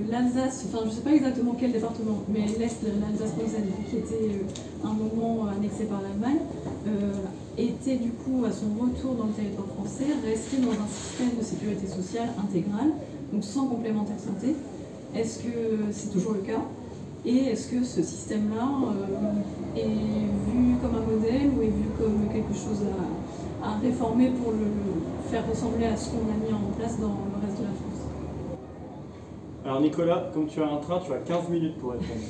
l'Alsace, enfin je ne sais pas exactement quel département, mais l'Est, l'Alsace-Moselle, qui était un moment annexé par l'Allemagne, était du coup à son retour dans le territoire français resté dans un système de sécurité sociale intégrale, donc sans complémentaire santé. Est-ce que c'est toujours le cas? Et est-ce que ce système-là est vu comme un modèle ou est vu comme quelque chose à réformer pour le faire ressembler à ce qu'on a mis en place dans le reste de la France? Alors Nicolas, comme tu as un train, tu as 15 minutes pour répondre.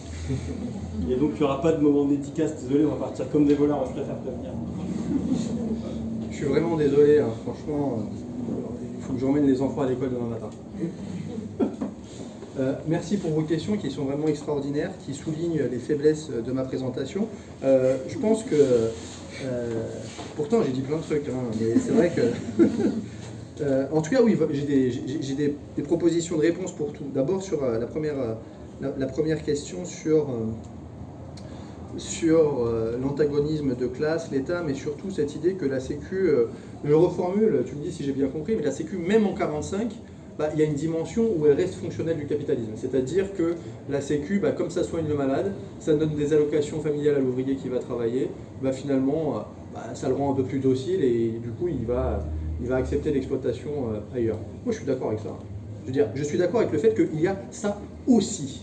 Et donc tu n'auras pas de moment de dédicace, désolé, on va partir comme des voleurs, je préfère prévenir. Je suis vraiment désolé, hein, franchement, il faut que j'emmène les enfants à l'école demain matin. Merci pour vos questions qui sont vraiment extraordinaires, qui soulignent les faiblesses de ma présentation. Je pense que... pourtant j'ai dit plein de trucs, hein, mais c'est vrai que... en tout cas, oui, j'ai des propositions de réponse pour tout. D'abord sur la première question sur l'antagonisme de classe, l'État, mais surtout cette idée que la Sécu, je reformule, tu me dis si j'ai bien compris, mais la Sécu, même en 1945, il y a une dimension où elle reste fonctionnelle du capitalisme. C'est-à-dire que la Sécu, comme ça soigne le malade, ça donne des allocations familiales à l'ouvrier qui va travailler, finalement, ça le rend un peu plus docile et du coup, il va accepter l'exploitation ailleurs. Moi, je suis d'accord avec ça. Je veux dire, je suis d'accord avec le fait qu'il y a ça aussi.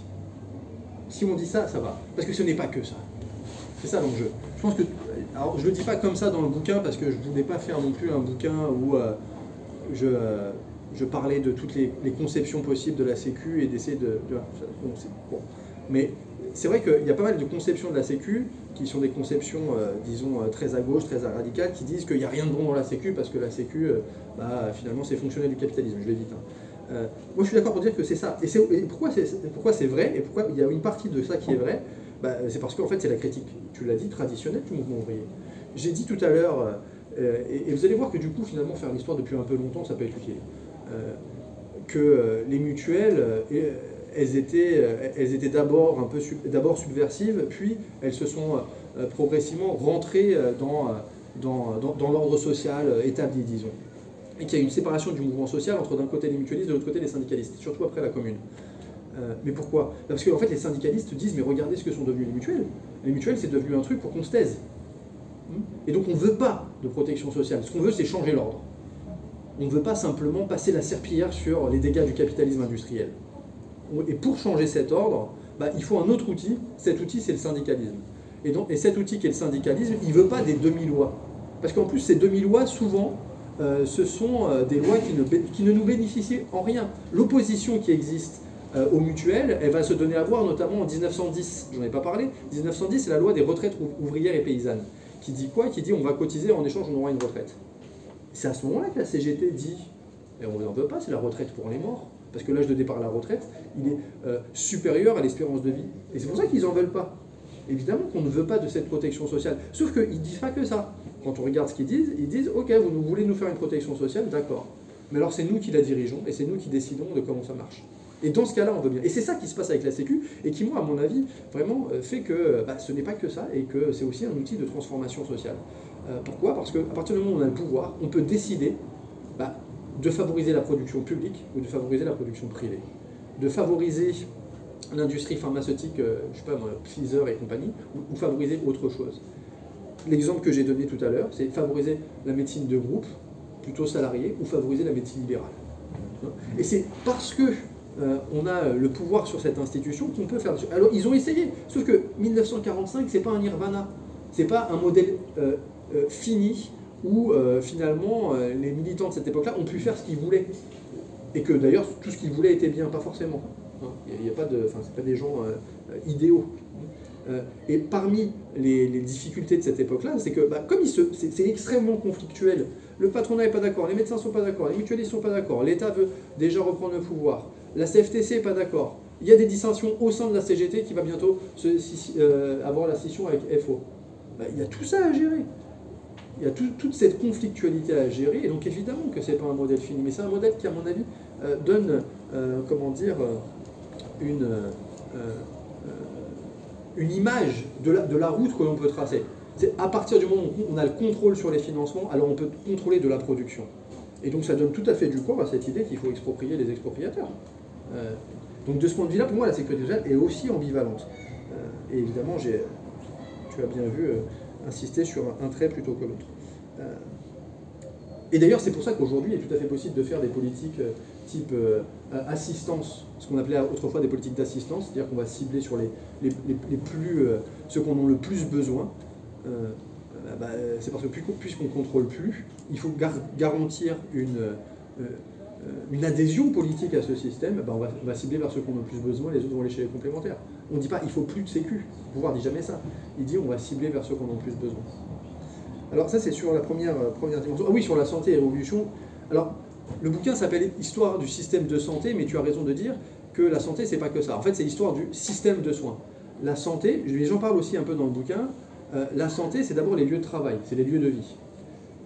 Si on dit ça, ça va. Parce que ce n'est pas que ça. C'est ça l'enjeu. Je pense que... Alors, je ne le dis pas comme ça dans le bouquin, parce que je ne voulais pas faire non plus un bouquin où je parlais de toutes les conceptions possibles de la Sécu et d'essayer de... Bon. Mais c'est vrai qu'il y a pas mal de conceptions de la Sécu qui sont des conceptions, disons, très à gauche, très radicales, qui disent qu'il n'y a rien de bon dans la Sécu parce que la Sécu, finalement, c'est fonctionnel du capitalisme, je l'ai dit. Moi, je suis d'accord pour dire que c'est ça. Et pourquoi c'est vrai, et pourquoi il y a une partie de ça qui est vrai, c'est parce qu'en fait, c'est la critique, tu l'as dit, traditionnelle du mouvement ouvrier. J'ai dit tout à l'heure, et vous allez voir que du coup, finalement, faire l'histoire depuis un peu longtemps, ça peut être utile, que les mutuelles... elles étaient d'abord subversives, puis elles se sont progressivement rentrées dans l'ordre social établi, disons. Et qu'il y a une séparation du mouvement social entre d'un côté les mutualistes, de l'autre côté les syndicalistes, surtout après la Commune. Mais pourquoi? Parce qu'en fait les syndicalistes disent, mais regardez ce que sont devenus les mutuelles. Les mutuelles, c'est devenu un truc pour qu'on se taise. Et donc on ne veut pas de protection sociale. Ce qu'on veut, c'est changer l'ordre. On ne veut pas simplement passer la serpillière sur les dégâts du capitalisme industriel. Et pour changer cet ordre, il faut un autre outil. Cet outil, c'est le syndicalisme. Et cet outil qui est le syndicalisme, il ne veut pas des demi-lois. Parce qu'en plus, ces demi-lois, souvent, ce sont des lois qui ne nous bénéficient en rien. L'opposition qui existe aux mutuelles, elle va se donner à voir notamment en 1910. Je n'en ai pas parlé. 1910, c'est la loi des retraites ouvrières et paysannes. Qui dit quoi? Qui dit on va cotiser, en échange on aura une retraite. C'est à ce moment-là que la CGT dit, et on n'en veut pas, c'est la retraite pour les morts. Parce que l'âge de départ à la retraite, il est supérieur à l'espérance de vie. Et c'est pour ça qu'ils n'en veulent pas. Évidemment qu'on ne veut pas de cette protection sociale. Sauf qu'ils ne disent pas que ça. Quand on regarde ce qu'ils disent, ok, vous voulez nous faire une protection sociale, d'accord. Mais alors c'est nous qui la dirigeons, et c'est nous qui décidons de comment ça marche. Et dans ce cas-là, on veut bien. Et c'est ça qui se passe avec la Sécu, et qui, moi, à mon avis, vraiment fait que ce n'est pas que ça, et que c'est aussi un outil de transformation sociale. Pourquoi? Parce qu'à partir du moment où on a le pouvoir, on peut décider de favoriser la production publique ou de favoriser la production privée, de favoriser l'industrie pharmaceutique, je ne sais pas moi, Pfizer et compagnie, ou favoriser autre chose. L'exemple que j'ai donné tout à l'heure, c'est favoriser la médecine de groupe, plutôt salariée, ou favoriser la médecine libérale. Et c'est parce que on a le pouvoir sur cette institution qu'on peut faire... Alors ils ont essayé, sauf que 1945, c'est pas un nirvana, c'est pas un modèle fini, où finalement les militants de cette époque-là ont pu faire ce qu'ils voulaient. Et que d'ailleurs, tout ce qu'ils voulaient était bien, pas forcément. Il n'y a pas de... Enfin, c'est pas des gens idéaux. Et parmi les difficultés de cette époque-là, c'est que comme c'est extrêmement conflictuel, le patronat n'est pas d'accord, les médecins ne sont pas d'accord, les mutualistes ne sont pas d'accord, l'État veut déjà reprendre le pouvoir, la CFTC n'est pas d'accord, il y a des dissensions au sein de la CGT qui va bientôt avoir la scission avec FO. Il y a tout ça à gérer. Il y a toute cette conflictualité à gérer, et donc évidemment que ce n'est pas un modèle fini, mais c'est un modèle qui, à mon avis, donne, une image de la route que l'on peut tracer. C'est à partir du moment où on a le contrôle sur les financements, alors on peut contrôler de la production. Et donc ça donne tout à fait du corps à cette idée qu'il faut exproprier les expropriateurs. Donc de ce point de vue-là, pour moi, la sécurité sociale est aussi ambivalente. Et évidemment, tu as bien vu, insister sur un trait plutôt que l'autre. Et d'ailleurs, c'est pour ça qu'aujourd'hui, il est tout à fait possible de faire des politiques type assistance, ce qu'on appelait autrefois des politiques d'assistance, c'est-à-dire qu'on va cibler sur ceux qu'on a le plus besoin. C'est parce que puisqu'on ne contrôle plus, il faut garantir une adhésion politique à ce système. On va cibler vers ceux qu'on a le plus besoin, les autres vont aller chez les complémentaires. On ne dit pas il faut plus de sécu, le pouvoir ne dit jamais ça. Il dit on va cibler vers ceux qu'on a le plus besoin. Alors ça c'est sur la première dimension. Ah oui, sur la santé et l'évolution. Alors le bouquin s'appelle Histoire du système de santé, mais tu as raison de dire que la santé c'est pas que ça. En fait c'est l'histoire du système de soins. La santé, j'en parle aussi un peu dans le bouquin, la santé c'est d'abord les lieux de travail, c'est les lieux de vie.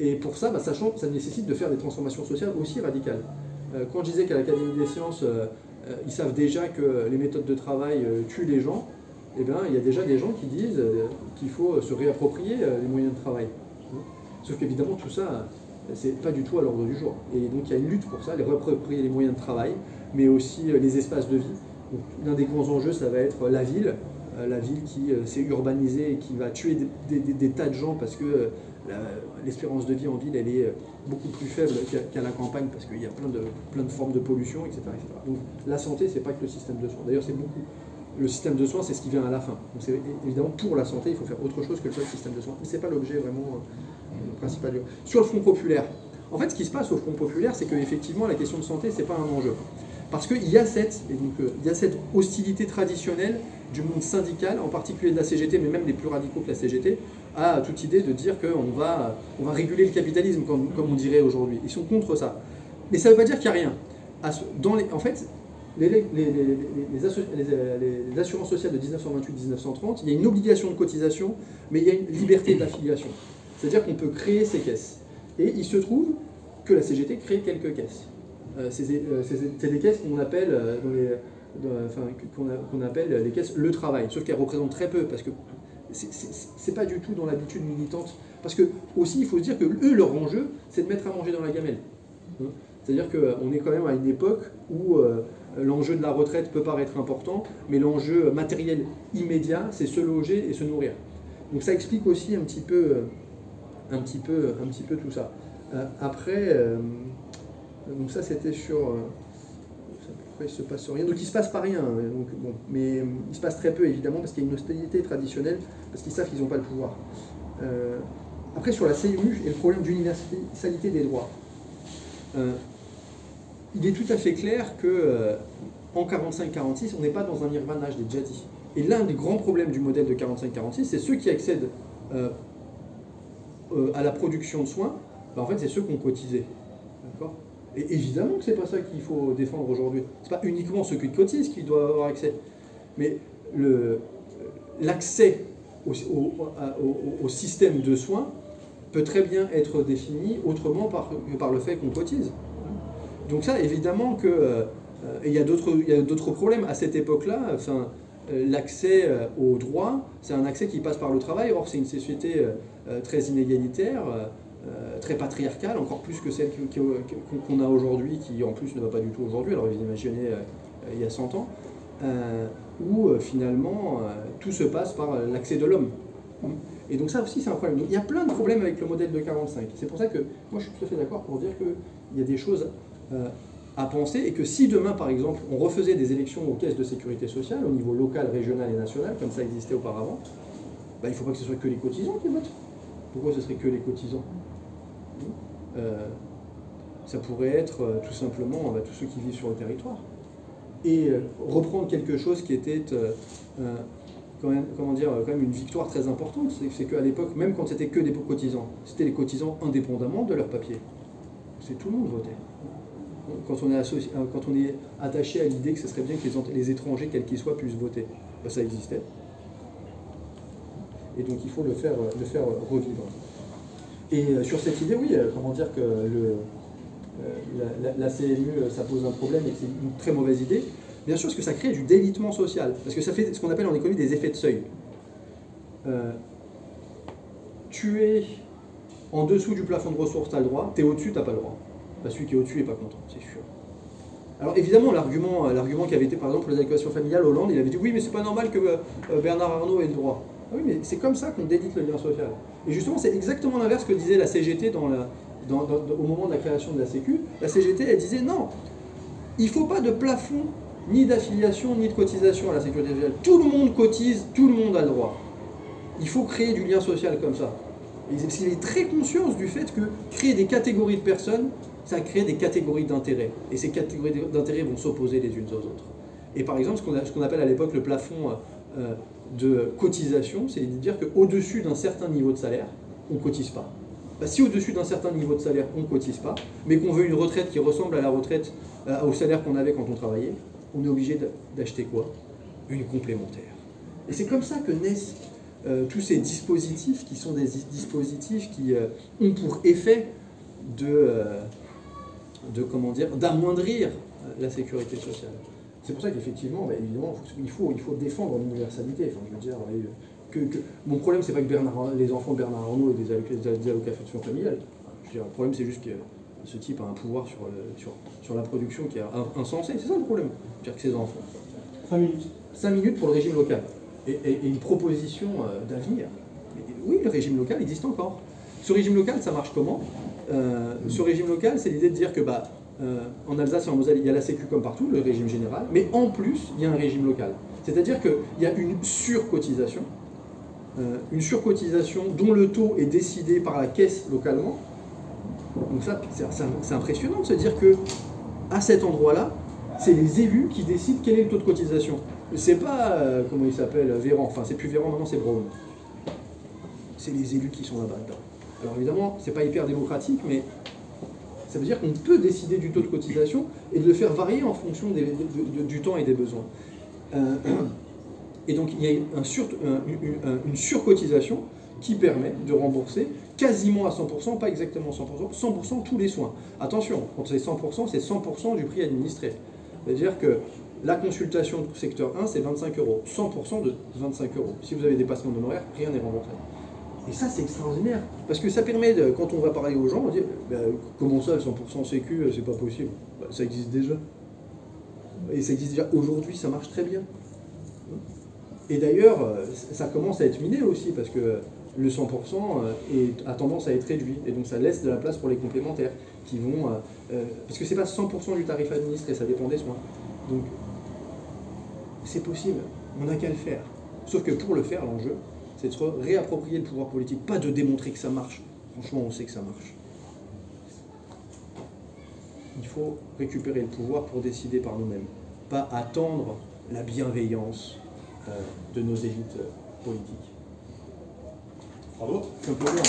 Et pour ça, sachant que ça nécessite de faire des transformations sociales aussi radicales. Quand je disais qu'à l'Académie des sciences, ils savent déjà que les méthodes de travail tuent les gens, eh bien, il y a déjà des gens qui disent qu'il faut se réapproprier les moyens de travail. Sauf qu'évidemment, tout ça, c'est pas du tout à l'ordre du jour. Et donc, il y a une lutte pour ça, les réapproprier les moyens de travail, mais aussi les espaces de vie. L'un des grands enjeux, ça va être la ville qui s'est urbanisée et qui va tuer des tas de gens parce que l'espérance de vie en ville, elle est beaucoup plus faible qu'à la campagne parce qu'il y a plein de formes de pollution, etc. Donc la santé, c'est pas que le système de soins. D'ailleurs, le système de soins, c'est ce qui vient à la fin. Donc c'est évidemment pour la santé, il faut faire autre chose que le seul système de soins. Mais c'est pas l'objet vraiment principal. Sur le Front populaire, en fait, ce qui se passe au Front populaire, c'est qu'effectivement, la question de santé, c'est pas un enjeu. Parce qu'il y a cette hostilité traditionnelle du monde syndical, en particulier de la CGT, mais même des plus radicaux que la CGT, à toute idée de dire qu'on va réguler le capitalisme, comme on dirait aujourd'hui. Ils sont contre ça. Mais ça ne veut pas dire qu'il n'y a rien. En fait, les assurances sociales de 1928-1930, il y a une obligation de cotisation, mais il y a une liberté d'affiliation. C'est-à-dire qu'on peut créer ces caisses. Et il se trouve que la CGT crée quelques caisses. C'est des caisses qu'on appelle, qu'on appelle les caisses le travail, sauf qu'elles représentent très peu, parce que c'est pas du tout dans l'habitude militante. Parce que aussi, il faut se dire que eux, leur enjeu, c'est de mettre à manger dans la gamelle. C'est-à-dire qu'on est quand même à une époque où l'enjeu de la retraite peut paraître important, mais l'enjeu matériel immédiat, c'est se loger et se nourrir. Donc ça explique aussi un petit peu tout ça. Après, donc ça c'était sur... Pourquoi il ne se passe rien? Donc il ne se passe pas rien, donc, bon, mais il se passe très peu évidemment parce qu'il y a une hostilité traditionnelle, parce qu'ils savent qu'ils n'ont pas le pouvoir. Après sur la CMU et le problème d'universalité des droits, il est tout à fait clair que en 45-46, on n'est pas dans un nirvana, je l'ai déjà dit. Et l'un des grands problèmes du modèle de 45-46, c'est ceux qui accèdent à la production de soins, en fait c'est ceux qui ont cotisé. D'accord ? Et évidemment que c'est pas ça qu'il faut défendre aujourd'hui. C'est pas uniquement ceux qui cotisent qui doivent avoir accès. Mais l'accès au système de soins peut très bien être défini autrement que par le fait qu'on cotise. Donc ça, évidemment que... il y a d'autres problèmes. À cette époque-là, l'accès aux droits, c'est un accès qui passe par le travail. Or, c'est une société très inégalitaire, très patriarcale, encore plus que celle qu'on a aujourd'hui, qui en plus ne va pas du tout aujourd'hui, alors vous imaginez il y a 100 ans, où finalement tout se passe par l'accès de l'homme. Et donc ça aussi c'est un problème. Donc, il y a plein de problèmes avec le modèle de 45. C'est pour ça que moi je suis tout à fait d'accord pour dire qu'il y a des choses à penser et que si demain par exemple on refaisait des élections aux caisses de sécurité sociale au niveau local, régional et national, comme ça existait auparavant, il ne faut pas que ce soit que les cotisants qui votent. Pourquoi ce serait que les cotisants? Ça pourrait être tout simplement tous ceux qui vivent sur le territoire. Et reprendre quelque chose qui était quand même une victoire très importante, c'est qu'à l'époque, même quand c'était que des cotisants, c'était les cotisants indépendamment de leur papier. C'est tout le monde votait. Quand on est attaché à l'idée que ce serait bien que les étrangers, quels qu'ils soient, puissent voter, ça existait. Et donc il faut le faire revivre. Et sur cette idée, oui, comment dire que la CMU, ça pose un problème et que c'est une très mauvaise idée. Bien sûr, parce que ça crée du délitement social, parce que ça fait ce qu'on appelle en économie des effets de seuil. tu es en dessous du plafond de ressources, tu as le droit, tu es au-dessus, tu n'as pas le droit. Bah, celui qui est au-dessus n'est pas content, c'est sûr. Alors évidemment, l'argument qui avait été par exemple pour les allocations familiales, Hollande, il avait dit oui, mais c'est pas normal que Bernard Arnault ait le droit. Ah oui, mais c'est comme ça qu'on délite le lien social. Et justement, c'est exactement l'inverse que disait la CGT au moment de la création de la Sécu. La CGT, elle disait non, il ne faut pas de plafond, ni d'affiliation, ni de cotisation à la sécurité sociale. Tout le monde cotise, tout le monde a le droit. Il faut créer du lien social comme ça. Et parce qu'il est très conscient du fait que créer des catégories de personnes, ça crée des catégories d'intérêts. Et ces catégories d'intérêts vont s'opposer les unes aux autres. Et par exemple, ce qu'on appelle à l'époque le plafond de cotisation, c'est de dire qu'au-dessus d'un certain niveau de salaire, on ne cotise pas. Bah, si au-dessus d'un certain niveau de salaire, on ne cotise pas, mais qu'on veut une retraite qui ressemble à la retraite, au salaire qu'on avait quand on travaillait, on est obligé d'acheter quoi? Une complémentaire. Et c'est comme ça que naissent tous ces dispositifs qui sont des dispositifs qui ont pour effet d'amoindrir la sécurité sociale. C'est pour ça qu'effectivement, bah, évidemment, il faut défendre l'universalité. Enfin, je veux dire, mon problème, c'est pas que les enfants de Bernard Arnault aient des allocations familiales. Je veux dire, le problème, c'est juste que ce type a un pouvoir sur la production qui est insensé. C'est ça le problème. C'est-à-dire que ces enfants. 5 minutes. 5 minutes pour le régime local. Et une proposition d'avenir. Oui, le régime local existe encore. Ce régime local, ça marche comment? Ce régime local, c'est l'idée de dire que en Alsace et en Moselle, il y a la Sécu comme partout, le régime général, mais en plus, il y a un régime local. C'est-à-dire qu'il y a une surcotisation dont le taux est décidé par la caisse localement. Donc ça, c'est impressionnant de se dire que à cet endroit-là, c'est les élus qui décident quel est le taux de cotisation. C'est pas, comment il s'appelle, Véran, enfin c'est plus Véran, maintenant c'est Braun. C'est les élus qui sont là-bas. Alors évidemment, c'est pas hyper démocratique, mais ça veut dire qu'on peut décider du taux de cotisation et de le faire varier en fonction du temps et des besoins. Et donc il y a une surcotisation qui permet de rembourser quasiment à 100%, pas exactement 100%, 100% tous les soins. Attention, quand c'est 100%, c'est 100% du prix administré. C'est-à-dire que la consultation du secteur 1, c'est 25 €. 100% de 25 €. Si vous avez dépassement d'honoraires, rien n'est remboursé. Et ça, c'est extraordinaire. Parce que ça permet, quand on va parler aux gens, on dit comment ça, 100% sécu, c'est pas possible. Ça existe déjà. Et ça existe déjà aujourd'hui, ça marche très bien. Et d'ailleurs, ça commence à être miné aussi, parce que le 100% a tendance à être réduit. Et donc ça laisse de la place pour les complémentaires, qui vont... parce que c'est pas 100% du tarif administré, ça dépend des soins. Donc, c'est possible, on n'a qu'à le faire. Sauf que pour le faire, l'enjeu, c'est de se réapproprier le pouvoir politique, pas de démontrer que ça marche. Franchement, on sait que ça marche. Il faut récupérer le pouvoir pour décider par nous-mêmes, pas attendre la bienveillance de nos élites politiques. Bravo. Simplement.